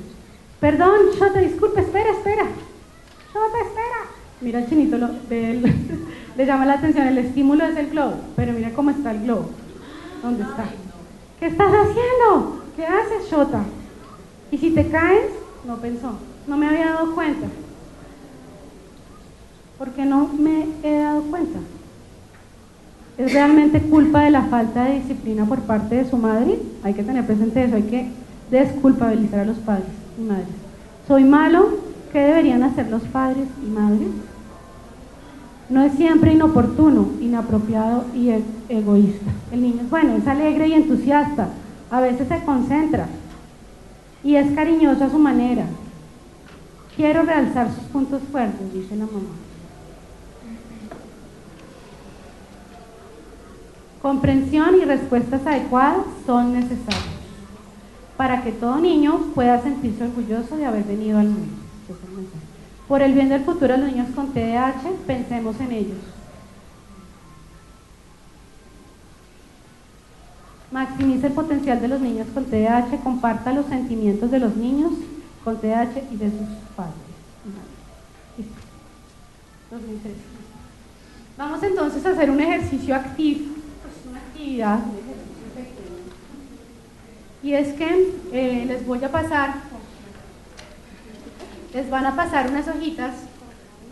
Perdón, Shota, disculpe, espera. Shota, espera. Mira Chinito, le llama la atención, el estímulo es el globo, pero mira cómo está el globo. ¿Dónde está? ¿Qué estás haciendo? ¿Qué haces, Shota? ¿Y si te caes? No pensó, no me había dado cuenta. ¿Por qué no me he dado cuenta? ¿Es realmente culpa de la falta de disciplina por parte de su madre? Hay que tener presente eso, hay que desculpabilizar a los padres y madres. ¿Soy malo? ¿Qué deberían hacer los padres y madres? No es siempre inoportuno, inapropiado y egoísta. El niño es bueno, es alegre y entusiasta, a veces se concentra y es cariñoso a su manera. Quiero realzar sus puntos fuertes, dice la mamá. Comprensión y respuestas adecuadas son necesarias para que todo niño pueda sentirse orgulloso de haber venido al mundo. Por el bien del futuro de los niños con TDAH, pensemos en ellos. Maximice el potencial de los niños con TDAH, comparta los sentimientos de los niños con TDAH y de sus padres. Listo. 2013. Vamos entonces a hacer un ejercicio activo, una actividad, y es que les van a pasar unas hojitas.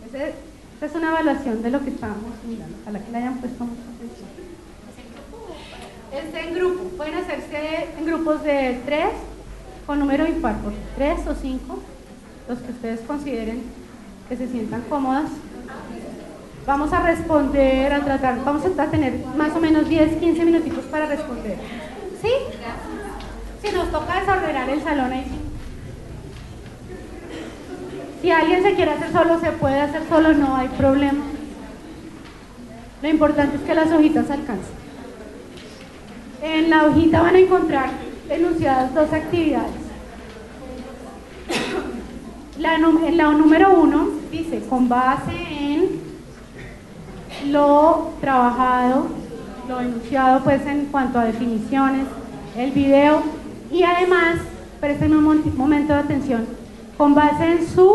Esta es una evaluación de lo que estamos mirando, ojalá que le hayan puesto mucha atención. En grupo, pueden hacerse en grupos de 3 con número impar, por 3 o 5, los que ustedes consideren que se sientan cómodas. Vamos a responder, vamos a tener más o menos 10-15 minutitos para responder. ¿Sí? Si nos toca desordenar el salón ahí sí. Si alguien se quiere hacer solo, se puede hacer solo, no hay problema. Lo importante es que las hojitas alcancen. En la hojita van a encontrar enunciadas 2 actividades. En la número 1 dice, con base en lo trabajado, lo enunciado pues en cuanto a definiciones, el video, y además, presten un momento de atención, con base en su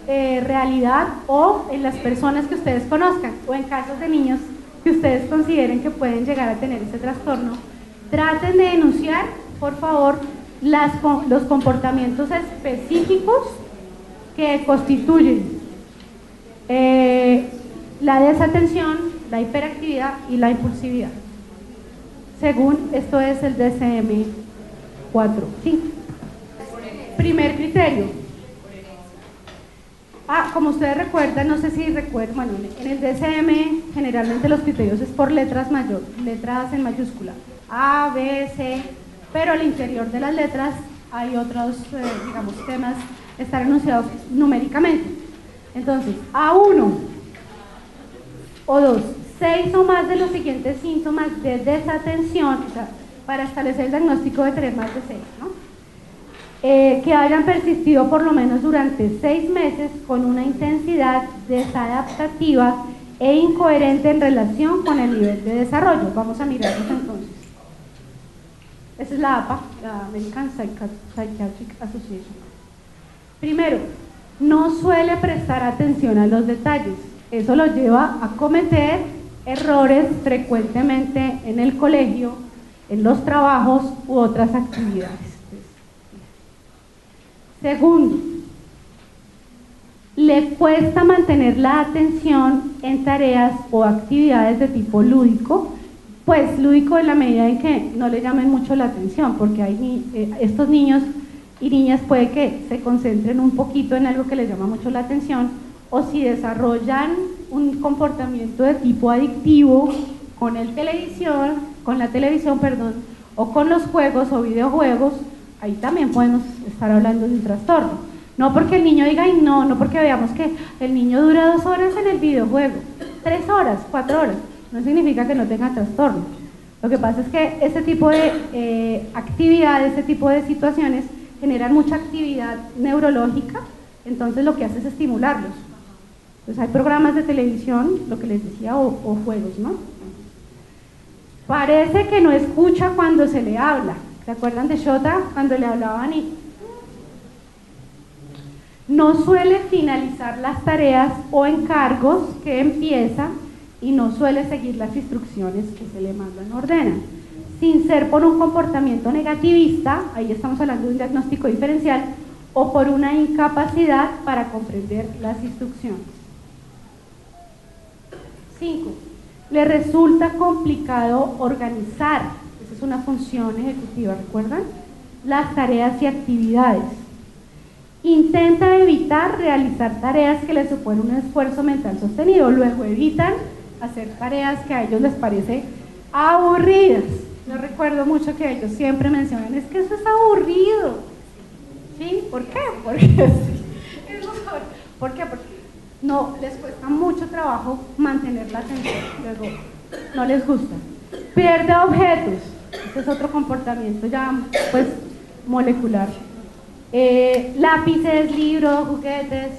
realidad o en las personas que ustedes conozcan, o en casos de niños que ustedes consideren que pueden llegar a tener ese trastorno, traten de enunciar, por favor, los comportamientos específicos que constituyen la desatención, la hiperactividad y la impulsividad. Según esto es el DSM-4. ¿Sí? Primer criterio. Como ustedes recuerdan, no sé si recuerdan, bueno, en el DSM generalmente los criterios es por letras en mayúscula, A, B, C, pero al interior de las letras hay otros, digamos, temas, están enunciados numéricamente. Entonces, A1 o 2, 6 o más de los siguientes síntomas de desatención, o sea, para establecer el diagnóstico de tener más de 6, ¿no? Que hayan persistido por lo menos durante 6 meses con una intensidad desadaptativa e incoherente en relación con el nivel de desarrollo. Vamos a mirarlos entonces. Esa es la APA, la American Psychiatric Association. Primero, no suele prestar atención a los detalles. Eso lo lleva a cometer errores frecuentemente en el colegio, en los trabajos u otras actividades. Segundo, le cuesta mantener la atención en tareas o actividades de tipo lúdico, pues lúdico en la medida en que no le llamen mucho la atención, porque estos niños y niñas puede que se concentren un poquito en algo que les llama mucho la atención, o si desarrollan un comportamiento de tipo adictivo con la televisión, o con los juegos o videojuegos, ahí también podemos estar hablando de un trastorno. No porque el niño diga, y no porque veamos que el niño dura 2 horas en el videojuego, 3 horas, 4 horas, no significa que no tenga trastorno. Lo que pasa es que este tipo de actividades, este tipo de situaciones generan mucha actividad neurológica, entonces lo que hace es estimularlos. Entonces hay programas de televisión, lo que les decía, o juegos, ¿no? Parece que no escucha cuando se le habla. ¿Se acuerdan de Shota cuando le hablaban y no suele finalizar las tareas o encargos que empieza y no suele seguir las instrucciones que se le mandan o ordenan? Sin ser por un comportamiento negativista, ahí estamos hablando de un diagnóstico diferencial, o por una incapacidad para comprender las instrucciones. 5. Le resulta complicado organizar, esa es una función ejecutiva, ¿recuerdan? Las tareas y actividades. Intenta evitar realizar tareas que les suponen un esfuerzo mental sostenido, luego evitan hacer tareas que a ellos les parece aburridas. Yo recuerdo mucho que ellos siempre mencionan, es que eso es aburrido. ¿Sí? ¿Por qué? Porque ¿por qué? Porque no les cuesta mucho trabajo mantener la atención, luego no les gusta. Pierde objetos, ese es otro comportamiento ya pues molecular. Lápices, libros, juguetes.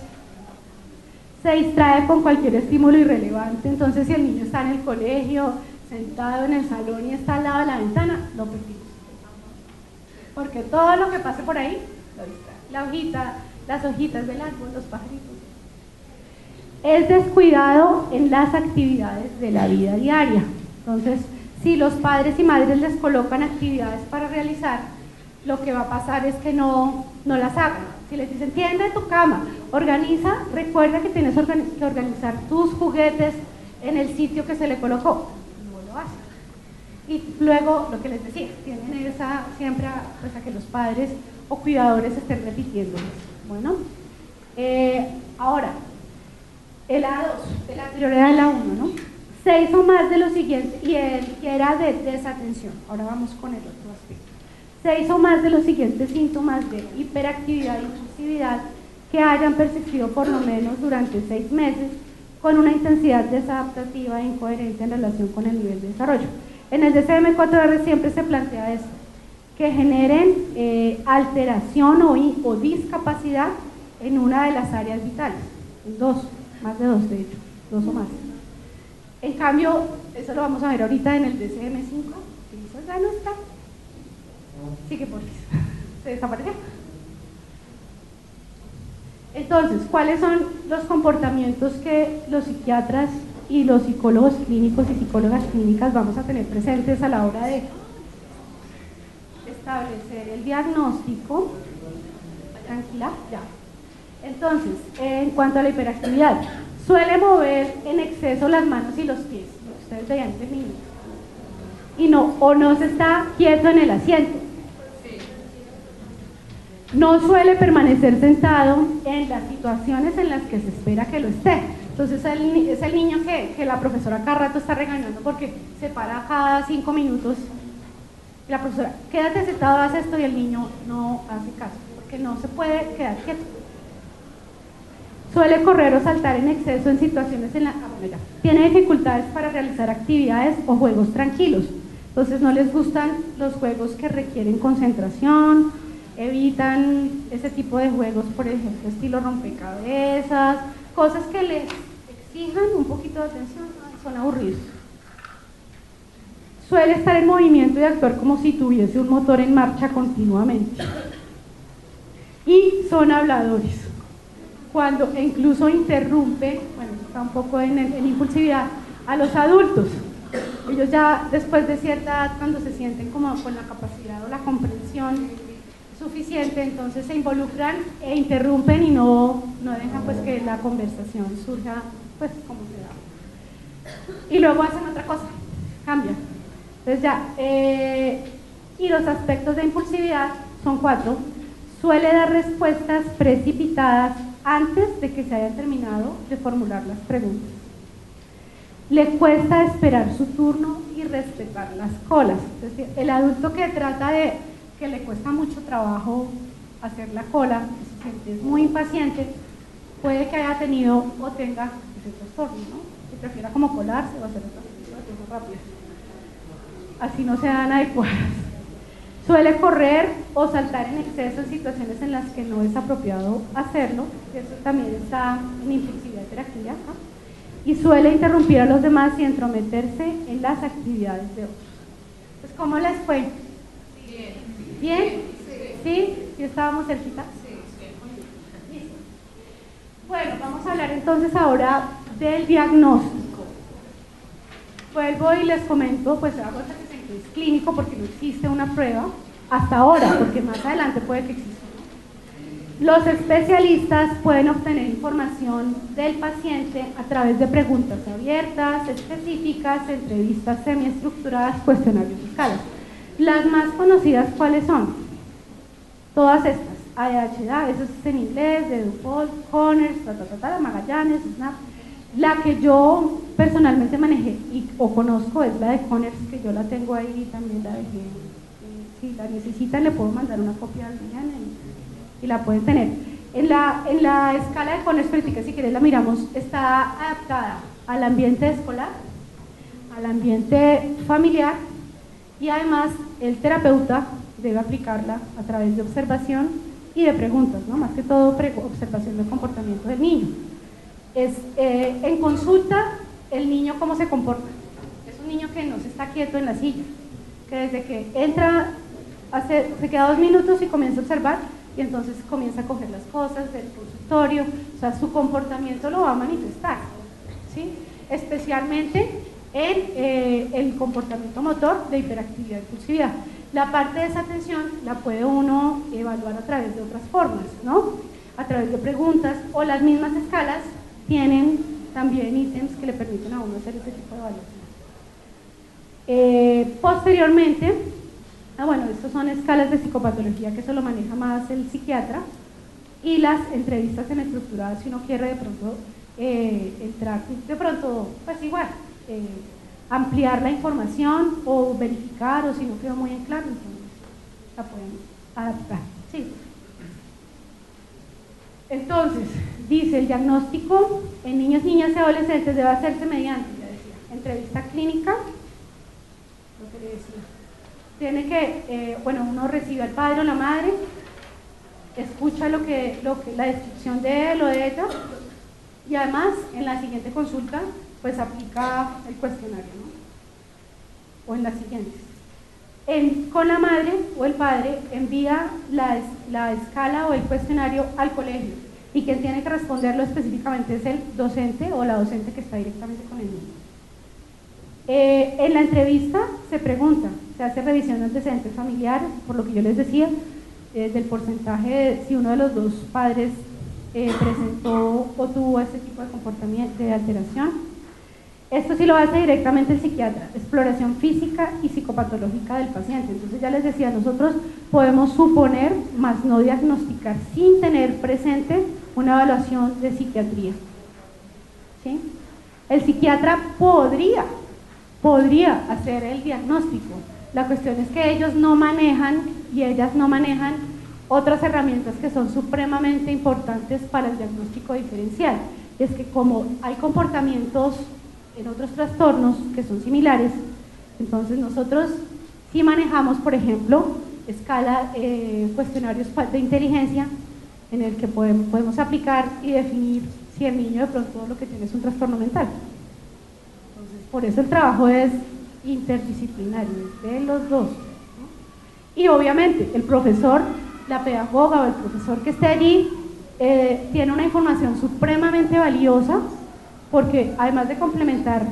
Se distrae con cualquier estímulo irrelevante, entonces si el niño está en el colegio, sentado en el salón y está al lado de la ventana, lo perdimos. Porque todo lo que pase por ahí, lo distrae. La hojita, las hojitas del árbol, los pajaritos. Es descuidado en las actividades de la vida diaria. Entonces, si los padres y madres les colocan actividades para realizar, lo que va a pasar es que no las hagan. Si les dicen, tiende tu cama, organiza, recuerda que tienes que organizar tus juguetes en el sitio que se le colocó. No lo hacen. Y luego, lo que les decía, tienen siempre a que los padres o cuidadores estén repitiéndoles. Bueno, ahora, el A2, la prioridad del A1, ¿no? 6 o más de los siguientes, y el que era de desatención. Ahora vamos con el otro aspecto. 6 o más de los siguientes síntomas de hiperactividad e impulsividad que hayan persistido por lo menos durante 6 meses con una intensidad desadaptativa e incoherente en relación con el nivel de desarrollo. En el DCM-4R siempre se plantea esto, que generen alteración o discapacidad en una de las áreas vitales, en dos, más de dos de hecho, dos o más. En cambio, eso lo vamos a ver ahorita en el DCM-5, que eso ya no está. Sigue por eso. Se desapareció. Entonces, ¿cuáles son los comportamientos que los psiquiatras y los psicólogos clínicos y psicólogas clínicas vamos a tener presentes a la hora de establecer el diagnóstico? Tranquila, ya. Entonces, en cuanto a la hiperactividad, suele mover en exceso las manos y los pies, lo que ustedes veían de niño, y no se está quieto en el asiento. No suele permanecer sentado en las situaciones en las que se espera que lo esté. Entonces es el niño que la profesora cada rato está regañando porque se para cada 5 minutos y la profesora, quédate sentado, haz esto, y el niño no hace caso porque no se puede quedar quieto. Suele correr o saltar en exceso en situaciones en las que tiene dificultades para realizar actividades o juegos tranquilos. Entonces no les gustan los juegos que requieren concentración, evitan ese tipo de juegos, por ejemplo, estilo rompecabezas, cosas que les exijan un poquito de atención, son aburridos. Suele estar en movimiento y actuar como si tuviese un motor en marcha continuamente. Y son habladores. Cuando incluso interrumpe, bueno, está un poco en impulsividad, a los adultos. Ellos ya después de cierta edad, cuando se sienten como con la capacidad o la comprensión suficiente, entonces se involucran e interrumpen y no dejan pues que la conversación surja pues como se da. Y luego hacen otra cosa, cambian. Entonces ya, y los aspectos de impulsividad son 4. Suele dar respuestas precipitadas antes de que se hayan terminado de formular las preguntas. Le cuesta esperar su turno y respetar las colas. Es decir, el adulto que trata de que le cuesta mucho trabajo hacer la cola, que se siente muy impaciente, puede que haya tenido o tenga ese trastorno, ¿no? Que prefiera como colarse o hacer otras cosas rápidas. Así no se dan adecuadas. Suele correr o saltar en exceso en situaciones en las que no es apropiado hacerlo, que eso también está en impulsividad hiperactividad, ¿no? Y suele interrumpir a los demás y entrometerse en las actividades de otros. Pues, ¿cómo les fue? ¿Bien? ¿Sí? ¿Sí estábamos cerquita? Sí. Listo. Bueno, vamos a hablar entonces ahora del diagnóstico. Vuelvo y les comento, pues hago que es clínico porque no existe una prueba hasta ahora, porque más adelante puede que exista. Los especialistas pueden obtener información del paciente a través de preguntas abiertas, específicas, entrevistas semiestructuradas, cuestionarios y escalas. Las más conocidas, ¿cuáles son? Todas estas, ADHD, eso es en inglés, de Dufault, Conners, Magallanes, Snap. La que yo personalmente manejé o conozco es la de Conners, que yo la tengo ahí y también la dejé. Si la necesitan, le puedo mandar una copia al día y la pueden tener. En la escala de Conners crítica, si quieres la miramos, está adaptada al ambiente escolar, al ambiente familiar, y además el terapeuta debe aplicarla a través de observación y de preguntas, ¿no? Más que todo observación del comportamiento del niño. En consulta, el niño cómo se comporta. Es un niño que no se está quieto en la silla, que desde que entra, se queda 2 minutos y comienza a observar, y entonces comienza a coger las cosas del consultorio, o sea, su comportamiento lo va a manifestar, ¿sí? Especialmente en el comportamiento motor de hiperactividad e impulsividad. La parte de esa atención la puede uno evaluar a través de otras formas, ¿no? A través de preguntas, o las mismas escalas tienen también ítems que le permiten a uno hacer ese tipo de evaluación. Posteriormente, bueno, estas son escalas de psicopatología que eso lo maneja más el psiquiatra, y las entrevistas semiestructuradas, si uno quiere de pronto entrar, de pronto, pues igual, ampliar la información o verificar, o si no quedó muy en claro, entonces la pueden adaptar. Sí. Entonces, dice el diagnóstico en niños, niñas y adolescentes debe hacerse mediante, ya decía, entrevista clínica, lo que le decía. Tiene que, bueno, uno recibe al padre o la madre, escucha lo que la descripción de él o de ella, y además en la siguiente consulta pues aplica el cuestionario, ¿no? O en las siguientes. Con la madre o el padre envía la escala o el cuestionario al colegio, y quien tiene que responderlo específicamente es el docente o la docente que está directamente con el niño. En la entrevista se pregunta, se hace revisión de antecedentes familiares, por lo que yo les decía, del porcentaje de si uno de los dos padres presentó o tuvo ese tipo de comportamiento, de alteración. Esto sí lo hace directamente el psiquiatra, exploración física y psicopatológica del paciente. Entonces ya les decía, nosotros podemos suponer, más no diagnosticar, sin tener presente una evaluación de psiquiatría. ¿Sí? El psiquiatra podría hacer el diagnóstico. La cuestión es que ellos no manejan y ellas no manejan otras herramientas que son supremamente importantes para el diagnóstico diferencial. Es que como hay comportamientos en otros trastornos que son similares, entonces nosotros sí manejamos, por ejemplo, cuestionarios de inteligencia en el que podemos aplicar y definir si el niño de pronto lo que tiene es un trastorno mental. Entonces, por eso el trabajo es interdisciplinario, es de los dos, ¿no? Y obviamente el profesor, la pedagoga o el profesor que esté allí tiene una información supremamente valiosa, porque además de complementar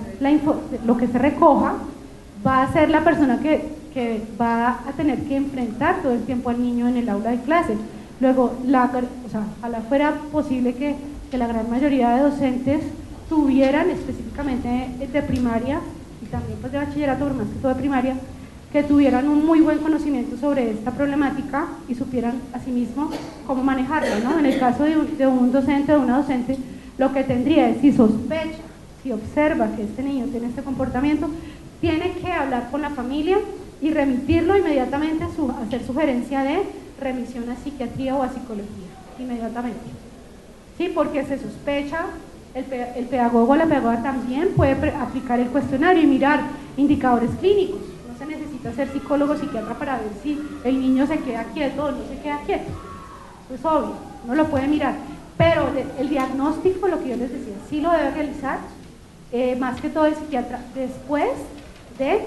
lo que se recoja, va a ser la persona que va a tener que enfrentar todo el tiempo al niño en el aula de clase. Luego, ojalá fuera posible que la gran mayoría de docentes tuvieran, específicamente de primaria y también pues de bachillerato, pero más que todo de primaria, que tuvieran un muy buen conocimiento sobre esta problemática y supieran asimismo cómo manejarla, ¿no? En el caso de un docente o de una docente, lo que tendría es, si sospecha, si observa que este niño tiene este comportamiento, tiene que hablar con la familia y remitirlo inmediatamente, hacer sugerencia de remisión a psiquiatría o a psicología, inmediatamente. Sí, porque se sospecha, el pedagogo o la pedagoga también puede aplicar el cuestionario y mirar indicadores clínicos. No se necesita ser psicólogo o psiquiatra para ver si el niño se queda quieto o no se queda quieto. Eso es obvio, no lo puede mirar. Pero el diagnóstico, lo que yo les decía, sí lo debe realizar, más que todo el psiquiatra, después de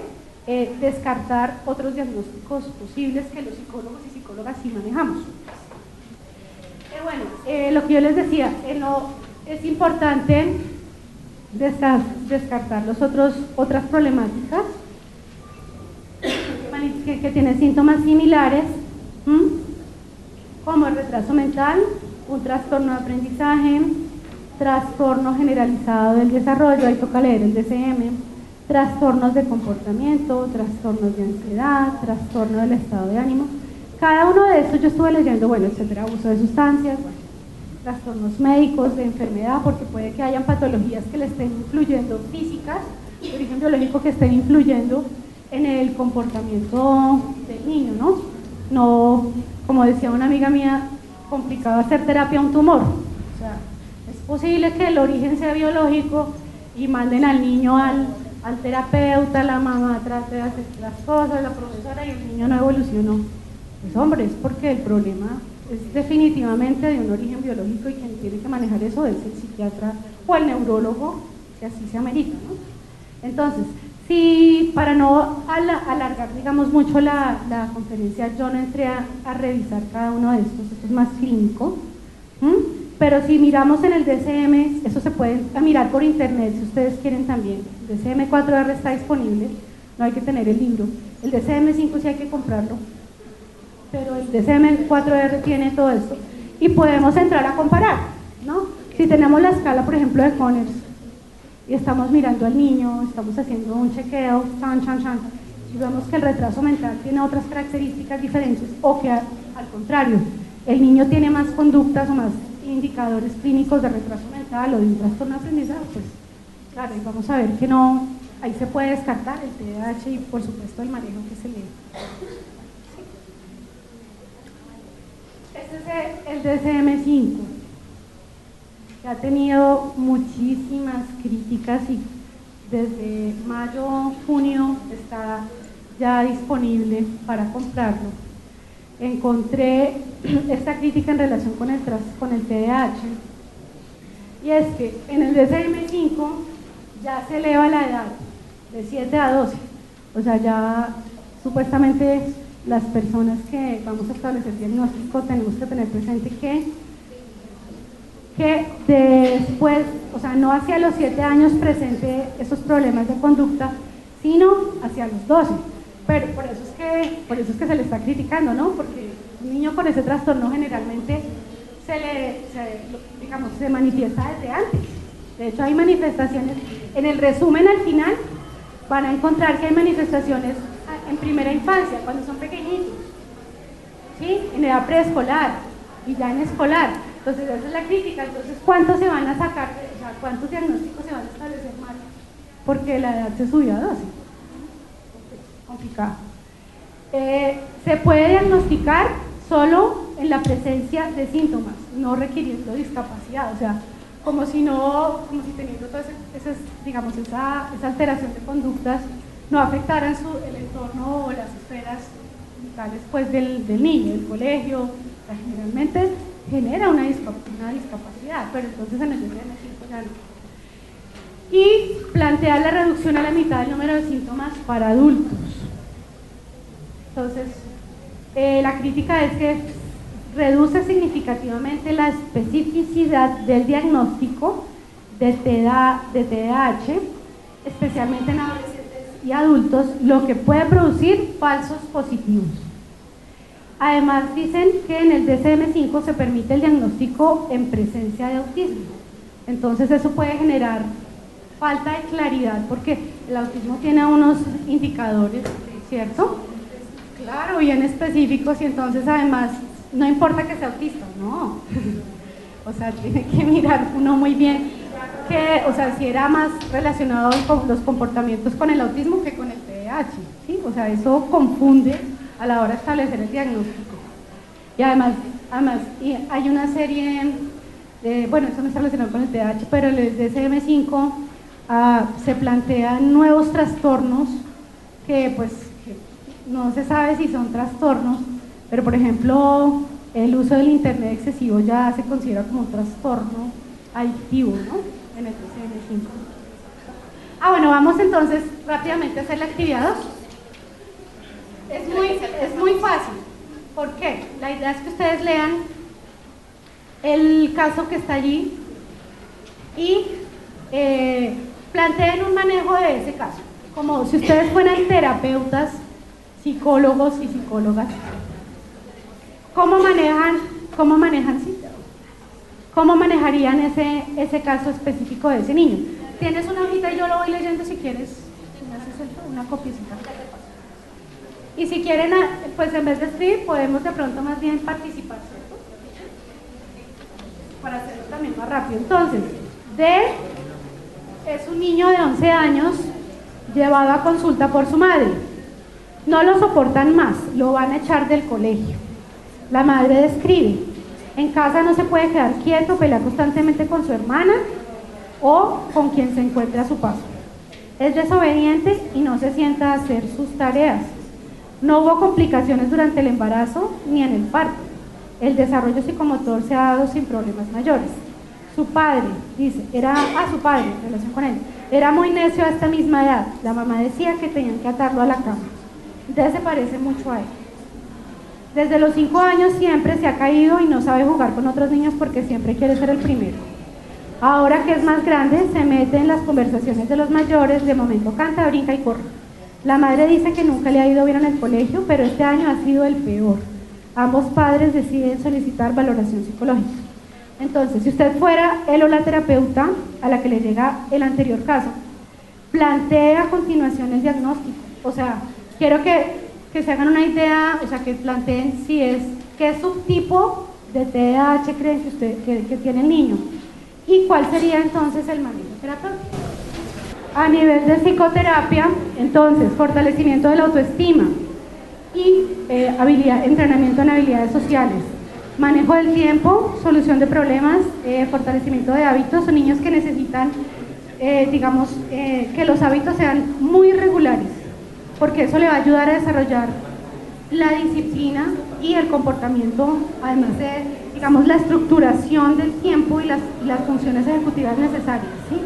descartar otros diagnósticos posibles que los psicólogos y psicólogas sí manejamos. Bueno, lo que yo les decía, es importante descartar otras problemáticas que tienen síntomas similares, como el retraso mental, un trastorno de aprendizaje, trastorno generalizado del desarrollo, ahí toca leer el DSM, trastornos de comportamiento, trastornos de ansiedad, trastorno del estado de ánimo. Cada uno de estos yo estuve leyendo, bueno, etcétera, abuso de sustancias, bueno, trastornos médicos, de enfermedad, porque puede que hayan patologías que le estén influyendo, físicas, de origen biológico, que estén influyendo en el comportamiento del niño, ¿no? No, como decía una amiga mía, complicado hacer terapia a un tumor. O sea, es posible que el origen sea biológico y manden al niño al terapeuta, la mamá trate de hacer las cosas, la profesora, y el niño no evolucionó. Pues hombre, es porque el problema es definitivamente de un origen biológico, y quien tiene que manejar eso es el psiquiatra o el neurólogo, que así se amerita, ¿no? Entonces, si para no alargar, digamos, mucho la conferencia, yo no entré a revisar cada uno de estos, esto es más clínico, pero si miramos en el DSM, eso se puede mirar por internet si ustedes quieren también. El DSM-4R está disponible, no hay que tener el libro. El DSM-5 sí hay que comprarlo, pero el DSM-4R tiene todo esto y podemos entrar a comparar, ¿no? Si tenemos la escala, por ejemplo, de Conners y estamos mirando al niño, estamos haciendo un chequeo, y vemos que el retraso mental tiene otras características diferentes, o que al contrario, el niño tiene más conductas o más indicadores clínicos de retraso mental o de un trastorno de aprendizaje, pues claro, y vamos a ver que no, ahí se puede descartar el TDAH y por supuesto el manejo que se le da. Este es el DSM-5, que ha tenido muchísimas críticas, y desde mayo, junio está ya disponible para comprarlo, encontré esta crítica en relación con el TDAH, y es que en el DSM-5 ya se eleva la edad de 7 a 12, o sea, ya supuestamente las personas que vamos a establecer diagnóstico tenemos que tener presente que después, o sea, no hacia los 7 años presente esos problemas de conducta, sino hacia los 12. Pero por eso es que se le está criticando, ¿no? Porque un niño con ese trastorno generalmente se manifiesta desde antes. De hecho, hay manifestaciones, en el resumen al final van a encontrar que hay manifestaciones en primera infancia, cuando son pequeñitos, ¿sí? En edad preescolar y ya en escolar. Entonces esa es la crítica. Entonces, ¿cuántos se van a sacar? O sea, ¿cuántos diagnósticos se van a establecer mal? Porque la edad se subió a 12. Complicado. Se puede diagnosticar solo en la presencia de síntomas, no requiriendo discapacidad, o sea, como si teniendo toda esa alteración de conductas no afectaran el entorno o las esferas vitales pues, del niño, el colegio. O sea, generalmente genera una discapacidad, pero entonces en el DSM-5 ya no. Y plantea la reducción a la mitad del número de síntomas para adultos. Entonces, la crítica es que reduce significativamente la especificidad del diagnóstico de TDAH, especialmente en adolescentes y adultos, lo que puede producir falsos positivos. Además, dicen que en el DSM-5 se permite el diagnóstico en presencia de autismo. Entonces, eso puede generar falta de claridad, porque el autismo tiene unos indicadores, ¿cierto? Claro, bien específicos, y entonces además no importa que sea autista, no. O sea, tiene que mirar uno muy bien o sea, si era más relacionado con los comportamientos con el autismo que con el TDAH, ¿sí? O sea, eso confunde a la hora de establecer el diagnóstico. Y además y hay una serie bueno, eso no está relacionado con el TDAH, pero en el DSM-5 se plantean nuevos trastornos que pues no se sabe si son trastornos, pero por ejemplo el uso del internet excesivo ya se considera como un trastorno adictivo, ¿no? En el DSM-5. Bueno, vamos entonces rápidamente a hacer la actividad 2. Es muy fácil. ¿Por qué? La idea es que ustedes lean el caso que está allí y planteen un manejo de ese caso, como si ustedes fueran terapeutas, psicólogos y psicólogas. ¿Cómo manejarían ese caso específico de ese niño? Tienes una hojita y yo lo voy leyendo si quieres, me haces una copiecita. Y si quieren, pues en vez de escribir, podemos de pronto más bien participar, ¿cierto? Para hacerlo también más rápido. Entonces, es un niño de 11 años llevado a consulta por su madre. No lo soportan más, lo van a echar del colegio. La madre describe: en casa no se puede quedar quieto, pelea constantemente con su hermana o con quien se encuentre a su paso. Es desobediente y no se sienta a hacer sus tareas. No hubo complicaciones durante el embarazo ni en el parto. El desarrollo psicomotor se ha dado sin problemas mayores. Su padre, dice, su padre, en relación con él, era muy necio a esta misma edad. La mamá decía que tenían que atarlo a la cama. Entonces se parece mucho a él. Desde los 5 años siempre se ha caído y no sabe jugar con otros niños porque siempre quiere ser el primero. Ahora que es más grande, se mete en las conversaciones de los mayores, de momento canta, brinca y corre. La madre dice que nunca le ha ido bien en el colegio, pero este año ha sido el peor. Ambos padres deciden solicitar valoración psicológica. Entonces, si usted fuera él o la terapeuta a la que le llega el anterior caso, plantee a continuación el diagnóstico. O sea, quiero que se hagan una idea, o sea, que planteen qué subtipo de TDAH creen que tiene el niño y cuál sería entonces el manejo terapéutico. A nivel de psicoterapia, entonces, fortalecimiento de la autoestima y entrenamiento en habilidades sociales, manejo del tiempo, solución de problemas, fortalecimiento de hábitos. Son niños que necesitan, que los hábitos sean muy regulares. porque eso le va a ayudar a desarrollar la disciplina y el comportamiento, además de, digamos, la estructuración del tiempo y las funciones ejecutivas necesarias, ¿sí?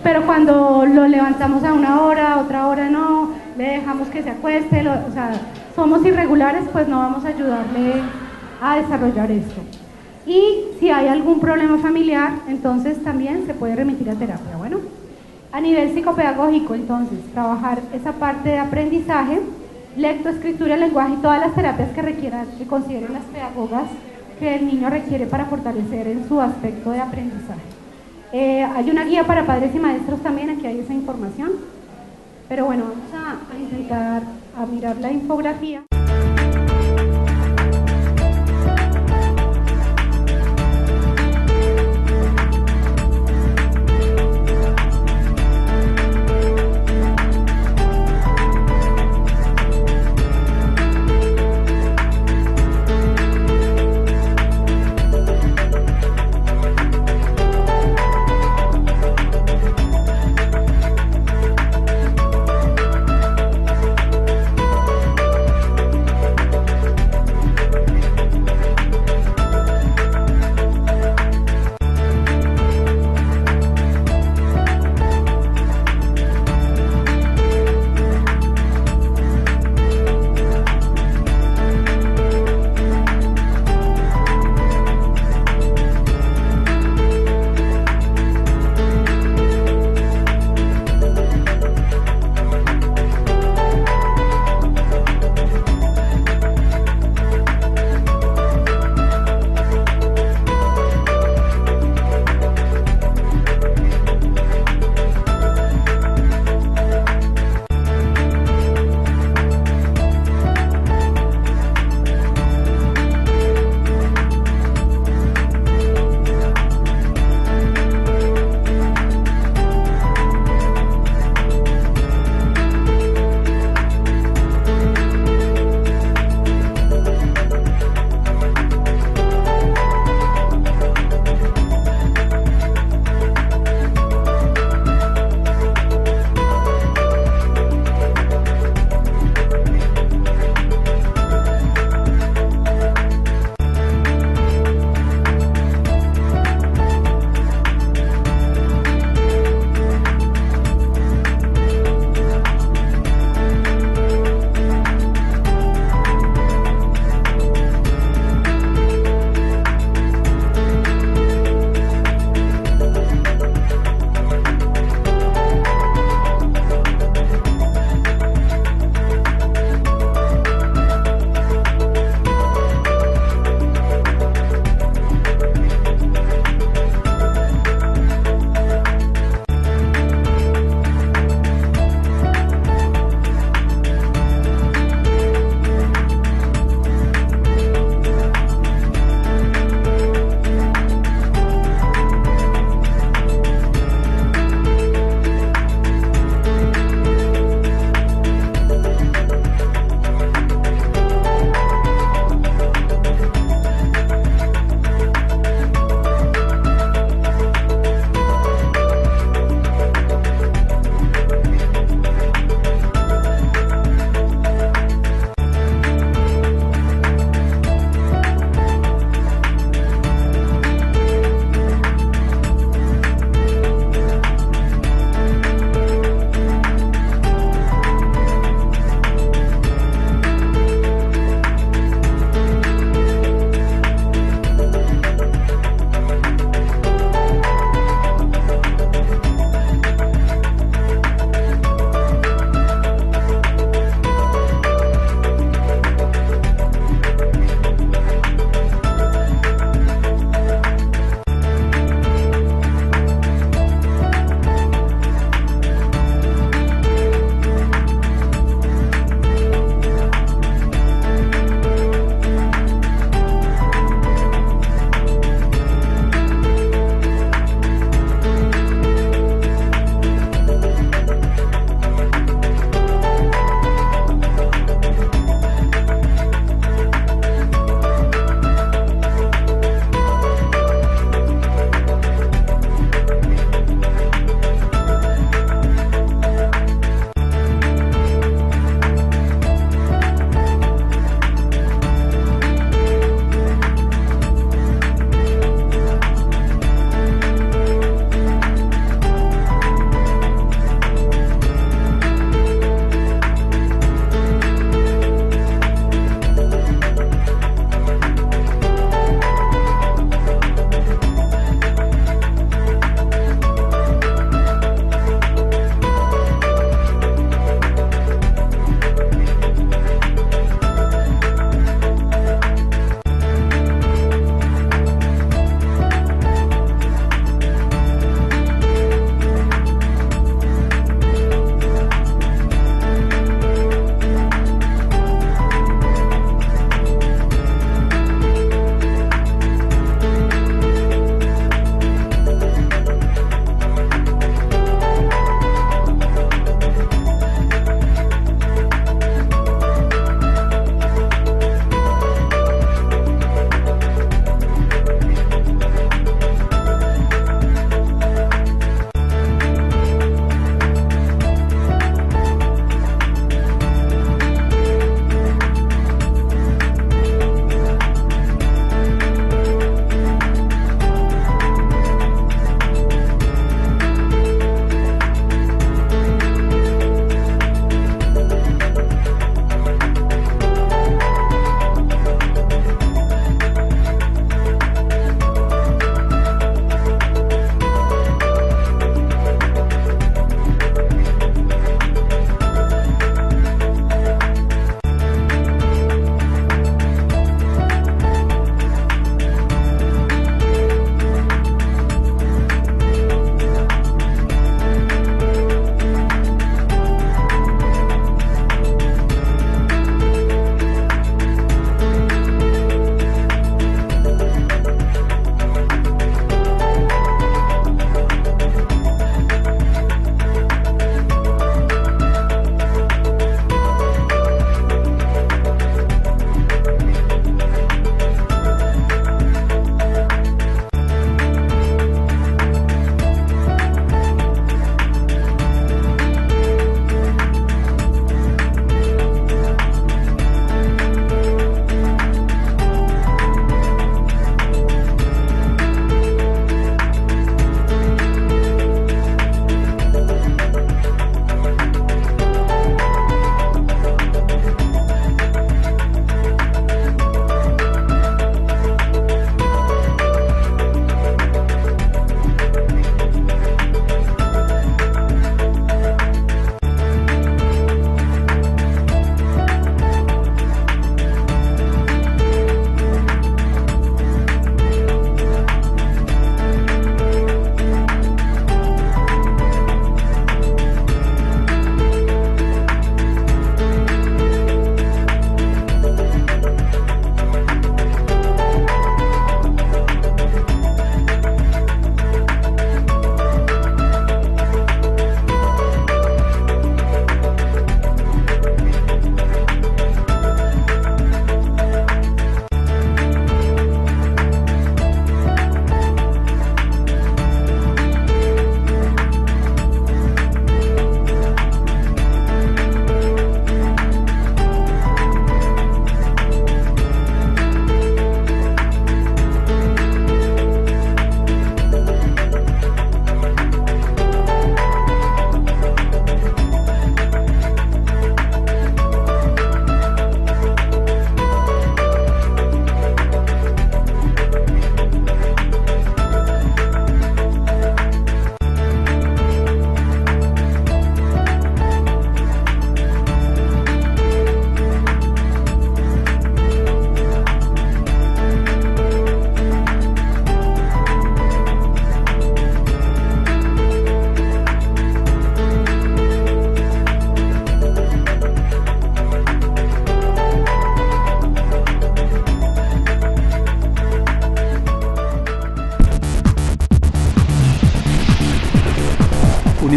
Pero cuando lo levantamos a una hora, a otra hora no, le dejamos que se acueste, o sea, somos irregulares, pues no vamos a ayudarle a desarrollar esto. Y si hay algún problema familiar, entonces también se puede remitir a terapia. Bueno, a nivel psicopedagógico, entonces, trabajar esa parte de aprendizaje, lectoescritura, lenguaje y todas las terapias que requieran, que consideren las pedagogas que el niño requiere para fortalecer en su aspecto de aprendizaje. Hay una guía para padres y maestros también, aquí hay esa información, pero bueno, vamos a intentar a mirar la infografía.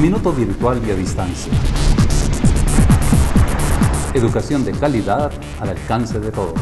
Minuto virtual y a distancia. Educación de calidad al alcance de todos.